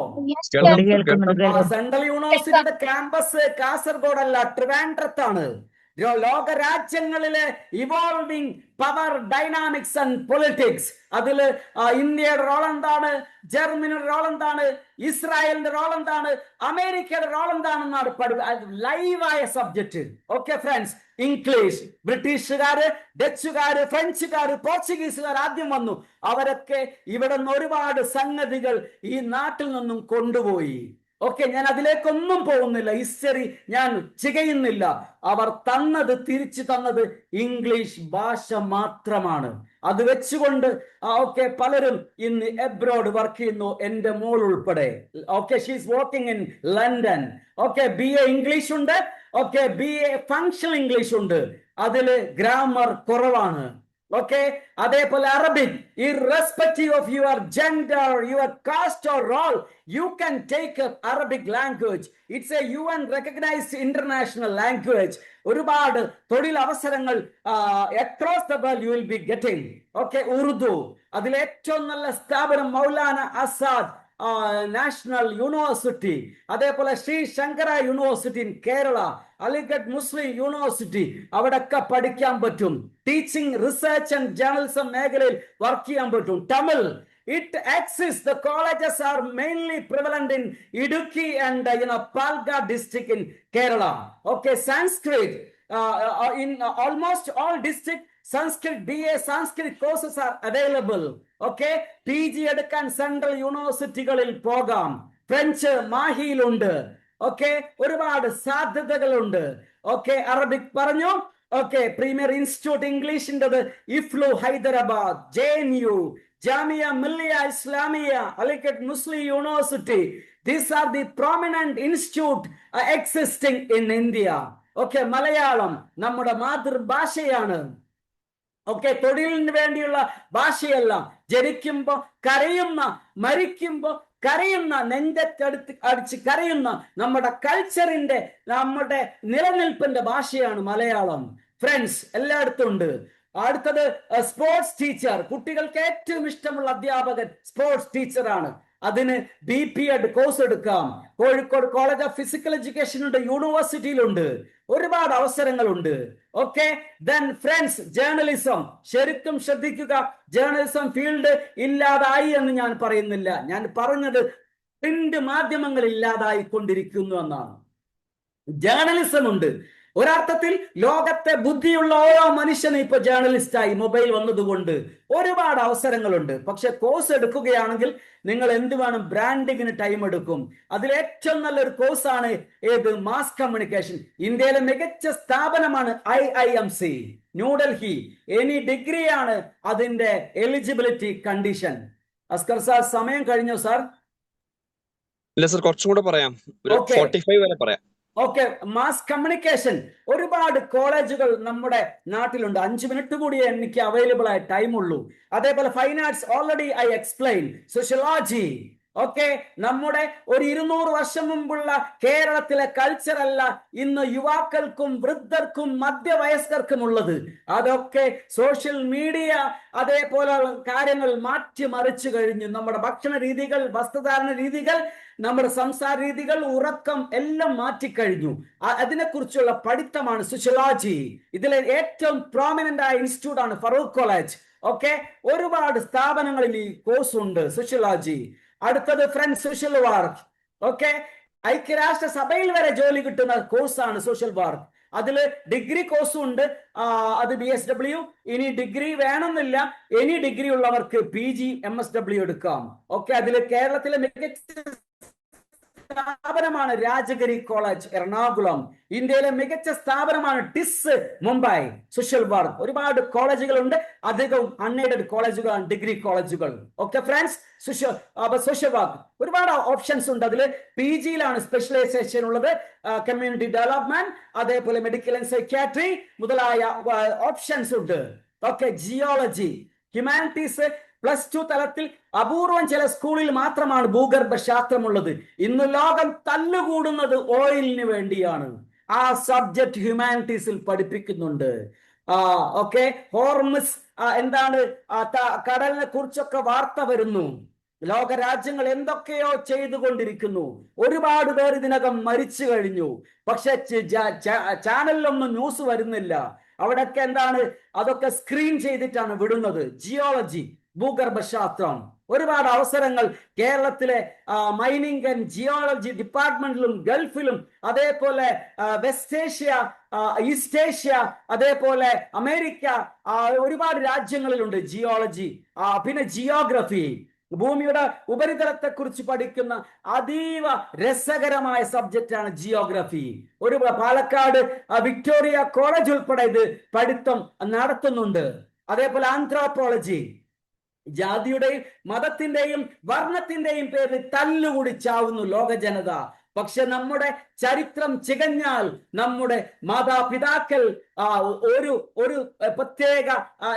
സെൻട്രൽ യൂണിവേഴ്സിറ്റിയുടെ ക്യാമ്പസ് കാസർഗോഡ് അല്ല, ട്രിവാൻഡ്രത്താണ്. ലോക രാജ്യങ്ങളിലെ evolving power dynamics and politics, അതില് ഇന്ത്യയുടെ റോൾ എന്താണ്, ജർമ്മനിയുടെ റോൾ എന്താണ്, ഇസ്രായേലിന്റെ റോൾ എന്താണ്, അമേരിക്കയുടെ റോൾ എന്താണെന്നാണ് ലൈവായ സബ്ജക്ട്. ഓക്കെ ഫ്രണ്ട്സ്, ഇംഗ്ലീഷ്, ബ്രിട്ടീഷുകാര്, ഡച്ചുകാര്, ഫ്രഞ്ചുകാര്, പോർച്ചുഗീസുകാർ ആദ്യം വന്നു. അവരൊക്കെ ഇവിടെ നിന്ന് ഒരുപാട് സംഗതികൾ ഈ നാട്ടിൽ നിന്നും കൊണ്ടുപോയി. ഓക്കെ, ഞാൻ അതിലേക്കൊന്നും പോകുന്നില്ല, ഹിസ്റ്ററി ഞാൻ ചികയുന്നില്ല. അവർ തന്നത്, തിരിച്ചു തന്നത് ഇംഗ്ലീഷ് ഭാഷ മാത്രമാണ്. അത് വെച്ചുകൊണ്ട് ഓക്കെ, പലരും ഇന്ന് എബ്രോഡ് വർക്ക് ചെയ്യുന്നു, എന്റെ മോൾ ഉൾപ്പെടെ. Okay, she's working in London. Okay, BA English ഉണ്ട്, ഓക്കെ, BA ഫങ്ഷണൽ ഇംഗ്ലീഷ് ഉണ്ട്, അതില് ഗ്രാമർ കുറവാണ്. ഓക്കെ, അതേപോലെ Arabic, irrespective of your gender, your caste or role, you can take up Arabic language. It's a UN recognized international language. ഒരുപാട് തൊഴിൽ അവസരങ്ങൾ across the world you will be getting. Okay, Urdu, അതിൽ ഏറ്റവും നല്ല സ്ഥാപനം Maulana Azad national university, അതേപോലെ Sree Sankara university in Kerala, Aligarh Muslim university, അവിടെയൊക്കെ പഠിക്കാൻ പറ്റും. ടീച്ചിങ്, റിസർച്ച് ആൻഡ് ജേർണലിസം മേഖലയിൽ വർക്ക് ചെയ്യാൻ പറ്റും. Tamil, it exists. The colleges are mainly prevalent in Idukki and Palgad district in Kerala. Okay, Sanskrit, in almost all districts Sanskrit, BA Sanskrit courses are available. Okay, PG എടുക്കാൻ central യൂണിവേഴ്സിറ്റികളിൽ പോകാം. French മാഹിയിലുണ്ട്. Okay, ഒരുപാട് സാധ്യതകളുണ്ട്. Okay, Arabic പറഞ്ഞു. Okay, premier institute ഇംഗ്ലീഷിൻ്റെത് EFLU Hyderabad, JNU, Jamia Millia Islamia, Aligarh Muslim university. These are the prominent institute existing in India. Okay, Malayalam നമ്മുടെ മാതൃഭാഷയാണ്. ഓക്കെ, തൊഴിലിന് വേണ്ടിയുള്ള ഭാഷയല്ല. ജനിക്കുമ്പോ കരയുന്ന, മരിക്കുമ്പോ കരയുന്ന, നെഞ്ചത്തടുത്ത് അടിച്ച് കരയുന്ന നമ്മുടെ കൾച്ചറിന്റെ, നമ്മുടെ നിലനിൽപ്പിന്റെ ഭാഷയാണ് മലയാളം. ഫ്രണ്ട്സ്, എല്ലായിടത്തും ഉണ്ട്. അടുത്തത് സ്പോർട്സ് ടീച്ചർ. കുട്ടികൾക്ക് ഏറ്റവും ഇഷ്ടമുള്ള അധ്യാപകൻ സ്പോർട്സ് ടീച്ചറാണ്. അതിന് BPEd കോഴ്സ് എടുക്കാം. Kozhikode college of physical education ഉണ്ട്, യൂണിവേഴ്സിറ്റിയിലുണ്ട്, ഒരുപാട് അവസരങ്ങളുണ്ട്. Okay, then friends, journalism. ശരിക്കും ശ്രദ്ധിക്കുക, ജേർണലിസം ഫീൽഡ് ഇല്ലാതായി എന്ന് ഞാൻ പറയുന്നില്ല. ഞാൻ പറഞ്ഞത് പ്രിന്റ് മാധ്യമങ്ങൾ ഇല്ലാതായിക്കൊണ്ടിരിക്കുന്നു എന്നാണ്. ജേർണലിസം ഉണ്ട്. ഒരർത്ഥത്തിൽ ലോകത്തെ ബുദ്ധിയുള്ള ഓരോ മനുഷ്യനും ഇപ്പൊ ജേർണലിസ്റ്റായി, മൊബൈൽ വന്നതുകൊണ്ട് ഒരുപാട് അവസരങ്ങളുണ്ട്. പക്ഷെ കോഴ്സ് എടുക്കുകയാണെങ്കിൽ നിങ്ങൾ എന്ത് വേണം, ബ്രാൻഡിങ്ങിന് ടൈം എടുക്കും. അതിലേറ്റവും നല്ലൊരു കോഴ്സാണ് ഏത്, മാസ് കമ്മ്യൂണിക്കേഷൻ. ഇന്ത്യയിലെ മികച്ച സ്ഥാപനമാണ് IIMC ന്യൂഡൽഹി. എനി ഡിഗ്രിയാണ് അതിന്റെ എലിജിബിലിറ്റി കണ്ടീഷൻ. അസ്കർ സാർ, സമയം കഴിഞ്ഞോ സാർ? ഇല്ല സർ, കുറച്ചും കൂടെ പറയാം, 45 വരെ പറയാം. ഓക്കെ, മാസ് കമ്മ്യൂണിക്കേഷൻ ഒരുപാട് കോളേജുകൾ നമ്മുടെ നാട്ടിലുണ്ട്. 5 മിനിറ്റ് കൂടിയേ എനിക്ക് അവൈലബിൾ ആയ ടൈം ഉള്ളൂ. അതേപോലെ fine arts, already I explain. Sociology, okay, നമ്മുടെ ഒരു 200 വർഷം മുമ്പുള്ള കേരളത്തിലെ കൾച്ചർ അല്ല ഇന്ന് യുവാക്കൾക്കും വൃദ്ധർക്കും മധ്യവയസ്കർക്കും ഉള്ളത്. അതൊക്കെ സോഷ്യൽ മീഡിയ അതേപോലെ കാര്യങ്ങൾ മാറ്റിമറിച്ചു കഴിഞ്ഞു. നമ്മുടെ ഭക്ഷണ രീതികൾ, വസ്ത്രധാരണ രീതികൾ, നമ്മുടെ സംസാര രീതികൾ, ഉറക്കം എല്ലാം മാറ്റിക്കഴിഞ്ഞു. അതിനെക്കുറിച്ചുള്ള പഠിത്തമാണ് സോഷ്യോളജി. ഇതിലെ ഏറ്റവും പ്രോമിനന്റ് ആയ ഇൻസ്റ്റിറ്റ്യൂട്ട് ആണ് ഫറൂഖ് കോളേജ്. ഓക്കെ, ഒരുപാട് സ്ഥാപനങ്ങളിൽ ഈ കോഴ്സ് ഉണ്ട്, സോഷ്യോളജി. അടുത്തത് ഫ്രണ്ട്സ്, സോഷ്യൽ വർക്ക്. ഓക്കെ, ഐക്യരാഷ്ട്ര സഭയിൽ വരെ ജോലി കിട്ടുന്ന കോഴ്സാണ് സോഷ്യൽ വർക്ക്. അതില് ഡിഗ്രി കോഴ്സും ഉണ്ട്, അത് BSW. ഇനി ഡിഗ്രി വേണമെന്നില്ല, എനി ഡിഗ്രി ഉള്ളവർക്ക് PG MSW എടുക്കാം. ഓക്കെ, അതില് കേരളത്തിലെ മികച്ച സ്ഥാപനമാണ് രാജഗിരി കോളേജ് എറണാകുളം. ഇന്ത്യയിലെ മികച്ച സ്ഥാപനമാണ് ടിസ് മുംബൈ. സോഷ്യൽ വർക്ക് ഒരുപാട് കോളേജുകളുണ്ട്, അധികവും അൺഎയ്ഡഡ് കോളേജുകളാണ്, ഡിഗ്രി കോളേജുകൾ. ഓക്കെ ഫ്രണ്ട്സ്, സോഷ്യൽ വർക്ക് ഒരുപാട് ഓപ്ഷൻസ് ഉണ്ട്. അതിൽ PG യിലാണ് സ്പെഷ്യലൈസേഷൻ ഉള്ളത്, കമ്മ്യൂണിറ്റി ഡെവലപ്മെന്റ്, അതേപോലെ മെഡിക്കൽ ആൻഡ് സൈക്യാട്രി മുതലായ ഓപ്ഷൻസ് ഉണ്ട്. ഓക്കെ, ജിയോളജി, ഹ്യൂമാനിറ്റീസ് +2 തലത്തിൽ അപൂർവം ചില സ്കൂളിൽ മാത്രമാണ് ഭൂഗർഭ ശാസ്ത്രമുള്ളത്. ഇന്ന് ലോകം തല്ലുകൂടുന്നത് ഓയിലിന് വേണ്ടിയാണ്. ആ സബ്ജക്ട് ഹ്യൂമാനിറ്റീസിൽ പഠിപ്പിക്കുന്നുണ്ട്. ഓക്കെ, ഹോർമസ് എന്താണ്, കടലിനെ കുറിച്ചൊക്കെ വാർത്ത വരുന്നു. ലോക രാജ്യങ്ങൾ എന്തൊക്കെയോ ചെയ്തുകൊണ്ടിരിക്കുന്നു. ഒരുപാട് പേർ ഇതിനകം മരിച്ചു കഴിഞ്ഞു. പക്ഷെ ചാനലിലൊന്നും ന്യൂസ് വരുന്നില്ല. അവിടെയൊക്കെ എന്താണ്, അതൊക്കെ സ്ക്രീൻ ചെയ്തിട്ടാണ് വിടുന്നത്. ജിയോളജി, ഭൂഗർഭശാസ്ത്രം, ഒരുപാട് അവസരങ്ങൾ കേരളത്തിലെ മൈനിങ് ആൻഡ് ജിയോളജി ഡിപ്പാർട്ട്മെന്റിലും ഗൾഫിലും അതേപോലെ വെസ്റ്റ് ഏഷ്യ, ഈസ്റ്റ് ഏഷ്യ, അതേപോലെ അമേരിക്ക, ഒരുപാട് രാജ്യങ്ങളിലുണ്ട് ജിയോളജി. പിന്നെ ജിയോഗ്രഫി, ഭൂമിയുടെ ഉപരിതലത്തെ കുറിച്ച് പഠിക്കുന്ന അതീവ രസകരമായ സബ്ജക്റ്റാണ് ജിയോഗ്രഫി. ഒരു പാലക്കാട് വിക്ടോറിയ കോളേജ് ഉൾപ്പെടെ ഇത് പഠിത്തം നടത്തുന്നുണ്ട്. അതേപോലെ ആന്ത്രോപോളജി, ജാതിയുടെയും മതത്തിന്റെയും വർണ്ണത്തിന്റെയും പേരിൽ തല്ലുകൂടി ചാവുന്നു ലോക ജനത. പക്ഷെ നമ്മുടെ ചരിത്രം ചികഞ്ഞാൽ നമ്മുടെ മാതാപിതാക്കൾ ഒരു പ്രത്യേക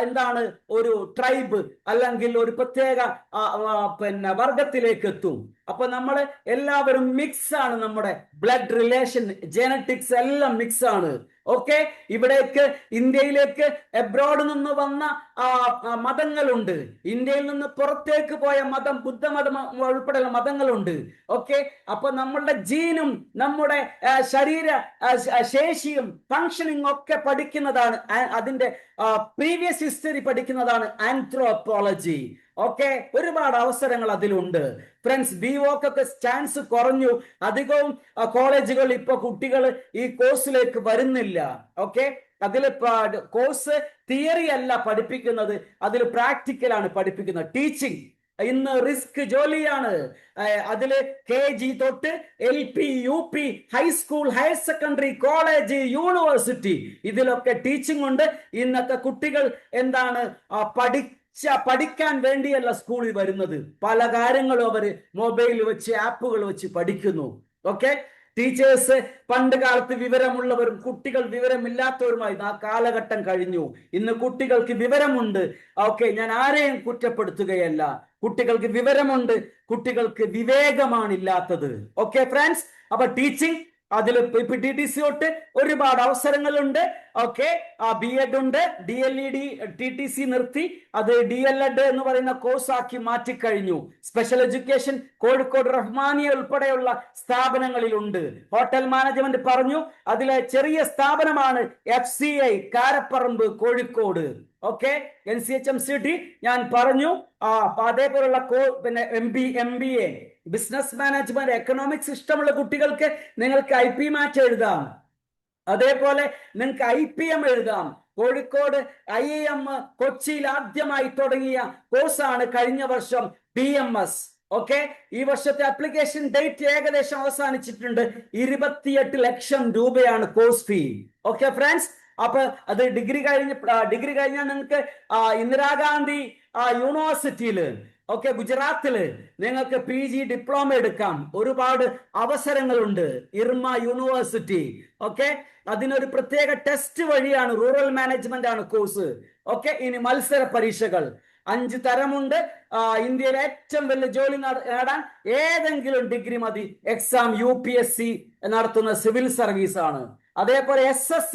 എന്താണ്, ഒരു ട്രൈബ് അല്ലെങ്കിൽ ഒരു പ്രത്യേക വർഗത്തിലേക്ക് എത്തും. അപ്പൊ നമ്മൾ എല്ലാവരും മിക്സ് ആണ്, നമ്മുടെ ബ്ലഡ് റിലേഷൻ, ജനറ്റിക്സ് എല്ലാം മിക്സ് ആണ്. ഓക്കെ, ഇവിടേക്ക് ഇന്ത്യയിലേക്ക് എബ്രോഡ് നിന്ന് വന്ന മതങ്ങളുണ്ട്, ഇന്ത്യയിൽ നിന്ന് പുറത്തേക്ക് പോയ മതം, ബുദ്ധമതം ഉൾപ്പെടെയുള്ള മതങ്ങളുണ്ട്. ഓക്കെ, അപ്പൊ നമ്മളുടെ ജീനും നമ്മുടെ ശരീര ശേഷിയും ഫങ്ഷനിങ് ഒക്കെ പഠിക്കുന്നതാണ്, അതിന്റെ പ്രീവിയസ് ഹിസ്റ്ററി പഠിക്കുന്നതാണ് ആന്ത്രോപോളജി. ഓക്കെ, ഒരുപാട് അവസരങ്ങൾ അതിലുണ്ട്. ഫ്രണ്ട്സ്, BVOക്കൊക്കെ ചാൻസ് കുറഞ്ഞു. അധികവും കോളേജുകൾ ഇപ്പൊ കുട്ടികൾ ഈ കോഴ്സിലേക്ക് വരുന്നില്ല. ഓക്കെ, അതിൽ കോഴ്സ് തിയറി അല്ല പഠിപ്പിക്കുന്നത്, അതിൽ പ്രാക്ടിക്കലാണ് പഠിപ്പിക്കുന്നത്. ടീച്ചിങ് ഇന്ന് റിസ്ക് ജോലിയാണ്. അതില് KG തൊട്ട് LP, UP, high school, higher secondary, college, university, ഇതിലൊക്കെ ടീച്ചിങ് ഉണ്ട്. ഇന്നത്തെ കുട്ടികൾ എന്താണ് പഠിക്കാൻ വേണ്ടിയല്ല സ്കൂളിൽ വരുന്നത്, പല കാര്യങ്ങളും അവര് മൊബൈൽ വെച്ച്, ആപ്പുകൾ വെച്ച് പഠിക്കുന്നു. ഓക്കെ, ടീച്ചേഴ്സ് പണ്ട് കാലത്ത് വിവരമുള്ളവരും കുട്ടികൾ വിവരമില്ലാത്തവരുമായി ആ കാലഘട്ടം കഴിഞ്ഞു. ഇന്ന് കുട്ടികൾക്ക് വിവരമുണ്ട്. ഓക്കെ, ഞാൻ ആരെയും കുറ്റപ്പെടുത്തുകയല്ല, കുട്ടികൾക്ക് വിവരമുണ്ട്, കുട്ടികൾക്ക് വിവേകമാണില്ലാത്തത്. ഓക്കെ ഫ്രണ്ട്സ്, അപ്പൊ ടീച്ചിങ് അതിൽ PTTC തൊട്ട് ഒരുപാട് അവസരങ്ങളുണ്ട്. ഓക്കെ, B.Ed ഉണ്ട്, DLED, TTC നിർത്തി അത് DLED എന്ന് പറയുന്ന കോഴ്സ് ആക്കി മാറ്റിക്കഴിഞ്ഞു. സ്പെഷ്യൽ എഡ്യൂക്കേഷൻ കോഴിക്കോട് റഹ്മാനിയ ഉൾപ്പെടെയുള്ള സ്ഥാപനങ്ങളിലുണ്ട്. ഹോട്ടൽ മാനേജ്മെന്റ് പറഞ്ഞു, അതിലെ ചെറിയ സ്ഥാപനമാണ് FCI Karaparamba Kozhikode. Okay, NCHMCT ഞാൻ പറഞ്ഞു. അതേപോലുള്ള പിന്നെ MBA, ബിസിനസ് മാനേജ്മെന്റ്, എക്കണോമിക്സ് ഇഷ്ടമുള്ള കുട്ടികൾക്ക് നിങ്ങൾക്ക് IP മാറ്റ് എഴുതാം. അതേപോലെ നിങ്ങൾക്ക് IPM എഴുതാം. കോഴിക്കോട് IIM കൊച്ചിയിൽ ആദ്യമായി തുടങ്ങിയ കോഴ്സാണ് കഴിഞ്ഞ വർഷം BMS. ഓക്കെ, ഈ വർഷത്തെ അപ്ലിക്കേഷൻ ഡേറ്റ് ഏകദേശം അവസാനിച്ചിട്ടുണ്ട്. 28 ലക്ഷം രൂപയാണ് കോഴ്സ് ഫീ. ഓക്കെ ഫ്രണ്ട്സ്, അപ്പൊ അത് ഡിഗ്രി കഴിഞ്ഞാൽ നിങ്ങൾക്ക് ഇന്ദിരാഗാന്ധി യൂണിവേഴ്സിറ്റിയില്, ഓക്കെ, ഗുജറാത്തില് നിങ്ങൾക്ക് PG ഡിപ്ലോമ എടുക്കാം. ഒരുപാട് അവസരങ്ങളുണ്ട്. Irma university. ഓക്കെ, അതിനൊരു പ്രത്യേക ടെസ്റ്റ് വഴിയാണ്, റൂറൽ മാനേജ്മെന്റ് ആണ് കോഴ്സ്. ഓക്കെ, ഇനി മത്സര പരീക്ഷകൾ 5 തരമുണ്ട്. ഇന്ത്യയിലെ ഏറ്റവും വലിയ ജോലി നേടാൻ ഏതെങ്കിലും ഡിഗ്രി മതി. എക്സാം UPSC നടത്തുന്ന സിവിൽ സർവീസ് ആണ്. അതേപോലെ SSC,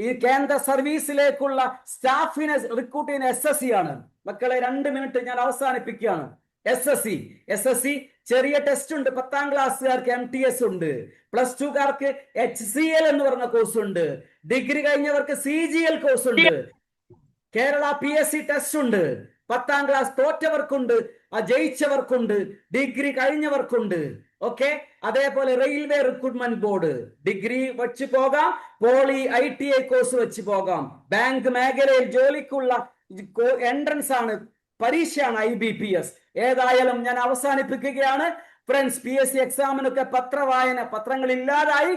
ഈ കേന്ദ്ര സർവീസിലേക്കുള്ള സ്റ്റാഫിനെ റിക്രൂട്ട് ചെയ്യുന്ന SSC ആണ്. മക്കളെ 2 മിനിറ്റ് ഞാൻ അവസാനിപ്പിക്കുകയാണ്. SSC ചെറിയ ടെസ്റ്റ് ഉണ്ട്. 10ാം ക്ലാസ്സുകാർക്ക് MTS ഉണ്ട്, +2കാർക്ക് HCL എന്ന് പറഞ്ഞ കോഴ്സ് ഉണ്ട്, ഡിഗ്രി കഴിഞ്ഞവർക്ക് CGL കോഴ്സ് ഉണ്ട്, കേരള PSC ടെസ്റ്റ് ഉണ്ട്, 10ാം ക്ലാസ് തോറ്റവർക്കുണ്ട്, ജയിച്ചവർക്കുണ്ട്, ഡിഗ്രി കഴിഞ്ഞവർക്കുണ്ട്. ഓക്കെ, അതേപോലെ റെയിൽവേ റിക്രൂട്ട്മെന്റ് ബോർഡ്, ഡിഗ്രി വെച്ച് പോകാം, പോളി ITI കോഴ്സ് വെച്ച് പോകാം. ബാങ്ക് മേഖലയിൽ ജോലിക്കുള്ള എൻട്രൻസ് ആണ്, പരീക്ഷയാണ് IBPS. ഏതായാലും ഞാൻ അവസാനിപ്പിക്കുകയാണ്. ഫ്രണ്ട്സ്, PSC എക്സാമിനൊക്കെ പത്രങ്ങൾ ഇല്ലാതായി,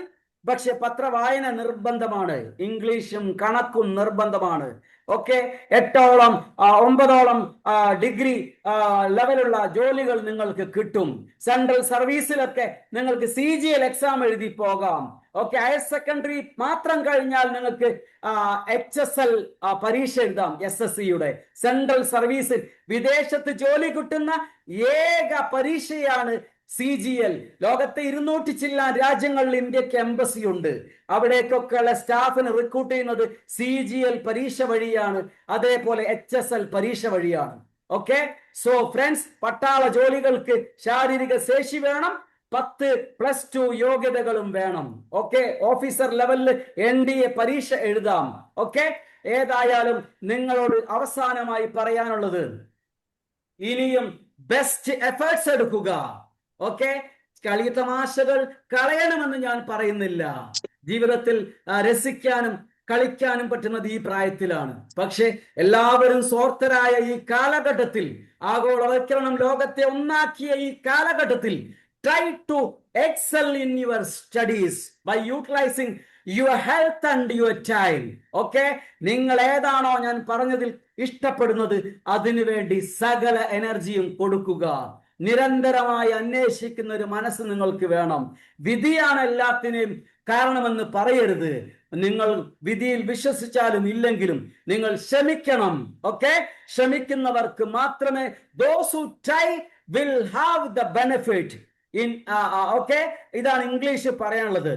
പക്ഷെ പത്രവായന നിർബന്ധമാണ്. ഇംഗ്ലീഷും കണക്കും നിർബന്ധമാണ്. ഓക്കെ, 9ഓളം ഡിഗ്രി ലെവലുള്ള ജോലികൾ നിങ്ങൾക്ക് കിട്ടും. സെൻട്രൽ സർവീസിലൊക്കെ നിങ്ങൾക്ക് CGL എക്സാം എഴുതി പോകാം. ഓക്കെ, ഹയർ സെക്കൻഡറി മാത്രം കഴിഞ്ഞാൽ നിങ്ങൾക്ക് HSL പരീക്ഷ എഴുതാം. SSCയുടെ സെൻട്രൽ സർവീസിൽ വിദേശത്ത് ജോലി കിട്ടുന്ന ഏക പരീക്ഷയാണ് CGL. ലോകത്തെ 200 ചില്ലാൻ രാജ്യങ്ങളിൽ ഇന്ത്യക്ക് എംബസി ഉണ്ട്. അവിടേക്കൊക്കെയുള്ള സ്റ്റാഫിന് റിക്രൂട്ട് ചെയ്യുന്നത് CGL പരീക്ഷ വഴിയാണ്, അതേപോലെ HSL പരീക്ഷ വഴിയാണ്. ഓക്കെ, സോ ഫ്രണ്ട്സ്, പട്ടാള ജോലികൾക്ക് ശാരീരിക ശേഷി വേണം, 10+2 യോഗ്യതകളും വേണം. ഓക്കെ, ഓഫീസർ ലെവലിൽ NDA പരീക്ഷ എഴുതാം. ഓക്കെ, ഏതായാലും നിങ്ങളോട് അവസാനമായി പറയാനുള്ളത്, ഇനിയും ബെസ്റ്റ് എഫേർട്സ് എടുക്കുക. ഓക്കെ, കളി തമാശകൾ കളയണമെന്ന് ഞാൻ പറയുന്നില്ല. ജീവിതത്തിൽ രസിക്കാനും കളിക്കാനും പറ്റുന്നത് ഈ പ്രായത്തിലാണ്. പക്ഷെ എല്ലാവരും സ്വാർത്ഥരായ ഈ കാലഘട്ടത്തിൽ, ആഗോളവൽക്കരണം ലോകത്തെ ഒന്നാക്കിയ ഈ കാലഘട്ടത്തിൽ, try to excel in your studies by utilizing your health and your time. Okay, നിങ്ങൾ ഏതാണോ ഞാൻ പറഞ്ഞതിൽ ഇഷ്ടപ്പെടുന്നത് അതിനു വേണ്ടി സകല എനർജിയും കൊടുക്കുക. നിരന്തരമായി അന്വേഷിക്കുന്ന ഒരു മനസ്സ് നിങ്ങൾക്ക് വേണം. വിധിയാണ് എല്ലാത്തിനെയും കാരണമെന്ന് പറയരുത്. നിങ്ങൾ വിധിയിൽ വിശ്വസിച്ചാലും ഇല്ലെങ്കിലും നിങ്ങൾ ശ്രമിക്കണം. ഓക്കെ, ശ്രമിക്കുന്നവർക്ക് മാത്രമേ those who try will have the benefit in okay, ഇതാണ് ഇംഗ്ലീഷ് പറയാനുള്ളത്.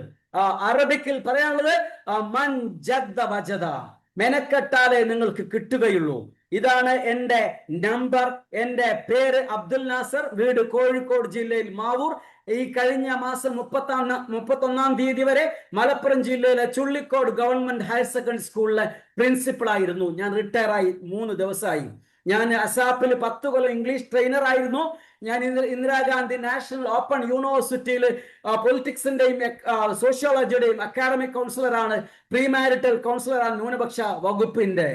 അറബിക്കിൽ പറയാനുള്ളത് മൻ ജദ്ദ വജദ, മെനക്കെട്ടാലേ നിങ്ങൾക്ക് കിട്ടുകയുള്ളൂ. ഇതാണ് എൻ്റെ നമ്പർ. എൻ്റെ പേര് അബ്ദുൽ നാസർ, വീട് കോഴിക്കോട് ജില്ലയിൽ മാവൂർ. ഈ കഴിഞ്ഞ മാസം 31-ാം തീയതി വരെ മലപ്പുറം ജില്ലയിലെ ചുള്ളിക്കോട് ഗവൺമെന്റ് ഹയർ സെക്കൻഡറി സ്കൂളിലെ പ്രിൻസിപ്പൾ ആയിരുന്നു. ഞാൻ റിട്ടയർ ആയി 3 ദിവസമായി. ഞാൻ അസാപ്പിൽ 10 കൊല്ലം ഇംഗ്ലീഷ് ട്രെയിനർ ആയിരുന്നു. ഞാൻ ഇന്ദിരാഗാന്ധി നാഷണൽ ഓപ്പൺ യൂണിവേഴ്സിറ്റിയിൽ പൊളിറ്റിക്സിന്റെയും സോഷ്യോളജിയുടെയും അക്കാഡമിക് കൗൺസിലറാണ്, പ്രീമാരിറ്റൽ കൗൺസിലറാണ് ന്യൂനപക്ഷ വകുപ്പിന്റെ.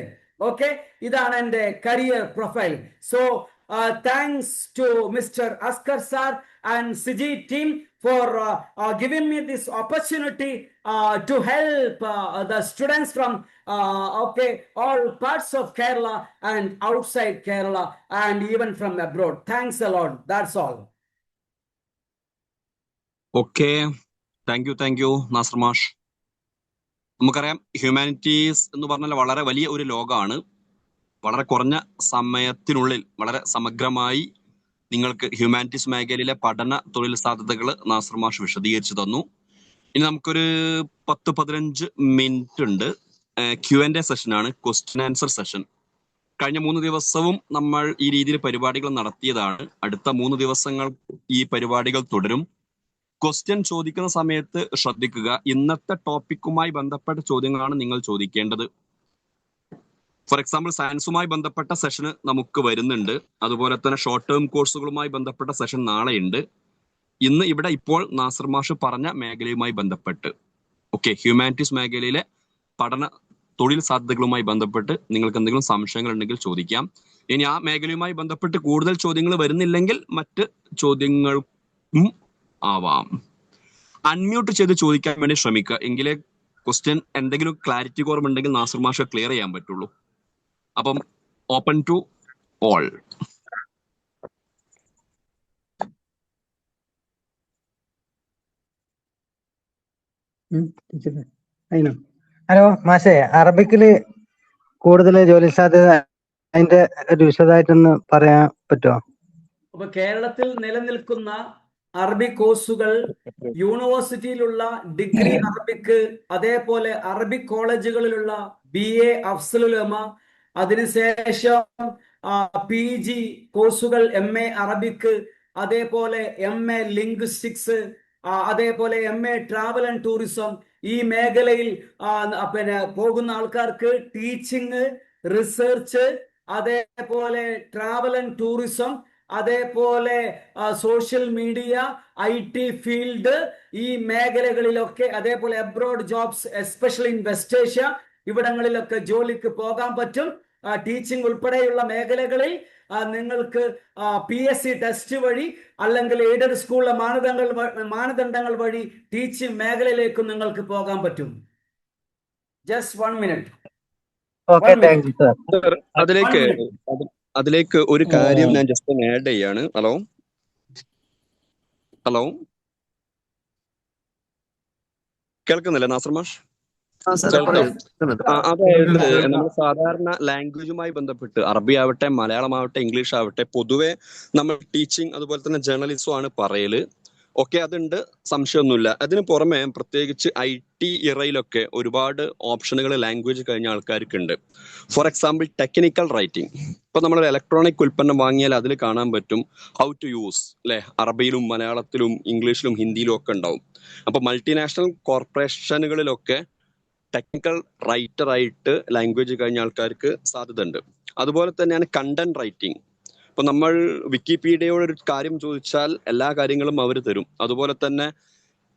ഓക്കെ, ഇതാണ് എൻ്റെ career profile. So thanks to mister Askar sir and Siji team for giving me this opportunity to help the students from all parts of Kerala and outside Kerala and even from abroad. Thanks a lot. That's all. Okay, thank you Nasar മാഷ്. നമുക്കറിയാം, humanities എന്ന് പറഞ്ഞാൽ വളരെ വലിയ ഒരു ലോകമാണ്. വളരെ കുറഞ്ഞ സമയത്തിനുള്ളിൽ വളരെ സമഗ്രമായി നിങ്ങൾക്ക് ഹ്യൂമാനിറ്റീസ് മേഖലയിലെ പഠന തൊഴിൽ സാധ്യതകൾ നാസർ മാഷ് വിശദീകരിച്ചു തന്നു. ഇനി നമുക്കൊരു 10-15 മിനിറ്റ് ഉണ്ട്. Q&A സെഷനാണ്, question answer session. കഴിഞ്ഞ 3 ദിവസവും നമ്മൾ ഈ രീതിയിൽ പരിപാടികൾ നടത്തിയതാണ്. അടുത്ത 3 ദിവസങ്ങൾ ഈ പരിപാടികൾ തുടരും. ക്വസ്റ്റ്യൻ ചോദിക്കുന്ന സമയത്ത് ശ്രദ്ധിക്കുക, ഇന്നത്തെ ടോപ്പിക്കുമായി ബന്ധപ്പെട്ട ചോദ്യങ്ങളാണ് നിങ്ങൾ ചോദിക്കേണ്ടത്. ഫോർ എക്സാമ്പിൾ, സയൻസുമായി ബന്ധപ്പെട്ട സെഷന് നമുക്ക് വരുന്നുണ്ട്. അതുപോലെ തന്നെ ഷോർട്ട് ടേം കോഴ്സുകളുമായി ബന്ധപ്പെട്ട സെഷൻ നാളെയുണ്ട്. ഇന്ന് ഇവിടെ ഇപ്പോൾ നാസർ മാഷ് പറഞ്ഞ മേഖലയുമായി ബന്ധപ്പെട്ട്, ഓക്കെ, ഹ്യൂമാനിറ്റീസ് മേഖലയിലെ പഠന തൊഴിൽ സാധ്യതകളുമായി ബന്ധപ്പെട്ട് നിങ്ങൾക്ക് എന്തെങ്കിലും സംശയങ്ങൾ ഉണ്ടെങ്കിൽ ചോദിക്കാം. ഇനി ആ മേഖലയുമായി ബന്ധപ്പെട്ട് കൂടുതൽ ചോദ്യങ്ങൾ വരുന്നില്ലെങ്കിൽ മറ്റ് ചോദ്യങ്ങൾക്കും ആവാം. അൺമ്യൂട്ട് ചെയ്ത് ചോദിക്കാൻ വേണ്ടി ശ്രമിക്കുക, എങ്കിലേ ക്വസ്റ്റ്യൻ എന്തെങ്കിലും ക്ലാരിറ്റി കുറവുണ്ടെങ്കിൽ നാസർ മാഷ് ക്ലിയർ ചെയ്യാൻ പറ്റുള്ളൂ. അപ്പം ഓപ്പൺ ടു ഓൾ. ഹലോ മാഷേ, അറബിക്കില് കൂടുതൽ ജോലി സാധ്യത അതിന്റെ ഒരു വിശദമായിട്ടൊന്ന് പറയാൻ പറ്റുമോ? അപ്പൊ കേരളത്തിൽ നിലനിൽക്കുന്ന അറബി കോഴ്സുകൾ, യൂണിവേഴ്സിറ്റിയിലുള്ള ഡിഗ്രി അറബിക്ക്, അതേപോലെ അറബിക് കോളേജുകളിലുള്ള BA അഫ്സലുലമ, അതിനുശേഷം PG കോഴ്സുകൾ, MA അറബിക്ക്, അതേപോലെ MA ലിംഗ്വിസ്റ്റിക്സ്, അതേപോലെ MA ട്രാവൽ ആൻഡ് ടൂറിസം. ഈ മേഖലയിൽ പോകുന്ന ആൾക്കാർക്ക് ടീച്ചിങ്, റിസർച്ച്, അതേപോലെ ട്രാവൽ ആൻഡ് ടൂറിസം, അതേപോലെ സോഷ്യൽ മീഡിയ, IT ഫീൽഡ്, ഈ മേഖലകളിലൊക്കെ, അതേപോലെ abroad jobs, especially in West Asia, ഇവിടങ്ങളിലൊക്കെ ജോലിക്ക് പോകാൻ പറ്റും. ടീച്ചിങ് ഉൾപ്പെടെയുള്ള മേഖലകളിൽ നിങ്ങൾക്ക് PSC ടെസ്റ്റ് വഴി അല്ലെങ്കിൽ എയ്ഡഡ് സ്കൂളിലെ മാനദണ്ഡങ്ങൾ വഴി ടീച്ചിങ് മേഖലയിലേക്ക് നിങ്ങൾക്ക് പോകാൻ പറ്റും. Just 1 minute. Okay, thank you sir. Sir, അതിലേക്ക് ഒരു കാര്യം ഞാൻ ജസ്റ്റ് ആഡ് ചെയ്യാണ്. ഹലോ കേൾക്കുന്നില്ല നാസർ മാഷ്? അതായത് നമ്മൾ സാധാരണ ലാംഗ്വേജുമായി ബന്ധപ്പെട്ട് അറബി ആവട്ടെ, മലയാളമാവട്ടെ, ഇംഗ്ലീഷ് ആവട്ടെ, പൊതുവെ നമ്മൾ ടീച്ചിങ് അതുപോലെ തന്നെ ജേർണലിസം ആണ് പറയല്. ഓക്കെ, അതുണ്ട്, സംശയമൊന്നുമില്ല. അതിന് പുറമെ പ്രത്യേകിച്ച് IT ഇറയിലൊക്കെ ഒരുപാട് ഓപ്ഷനുകൾ ലാംഗ്വേജ് കഴിഞ്ഞ ആൾക്കാർക്ക് ഉണ്ട്. For example technical writing. ഇപ്പൊ നമ്മൾ ഇലക്ട്രോണിക് ഉൽപ്പന്നം വാങ്ങിയാൽ അതിൽ കാണാൻ പറ്റും ഹൗ ടു യൂസ്, അല്ലെ? അറബിയിലും മലയാളത്തിലും ഇംഗ്ലീഷിലും ഹിന്ദിയിലും ഒക്കെ ഉണ്ടാവും. അപ്പൊ മൾട്ടിനാഷണൽ കോർപ്പറേഷനുകളിലൊക്കെ ടെക്നിക്കൽ റൈറ്റർ ആയിട്ട് ലാംഗ്വേജ് കഴിഞ്ഞ ആൾക്കാർക്ക് സാധ്യത ഉണ്ട്. അതുപോലെ തന്നെയാണ് കണ്ടന്റ് റൈറ്റിംഗ്. ഇപ്പൊ നമ്മൾ വിക്കിപീഡിയയോട് ഒരു കാര്യം ചോദിച്ചാൽ എല്ലാ കാര്യങ്ങളും അവർ തരും. അതുപോലെ തന്നെ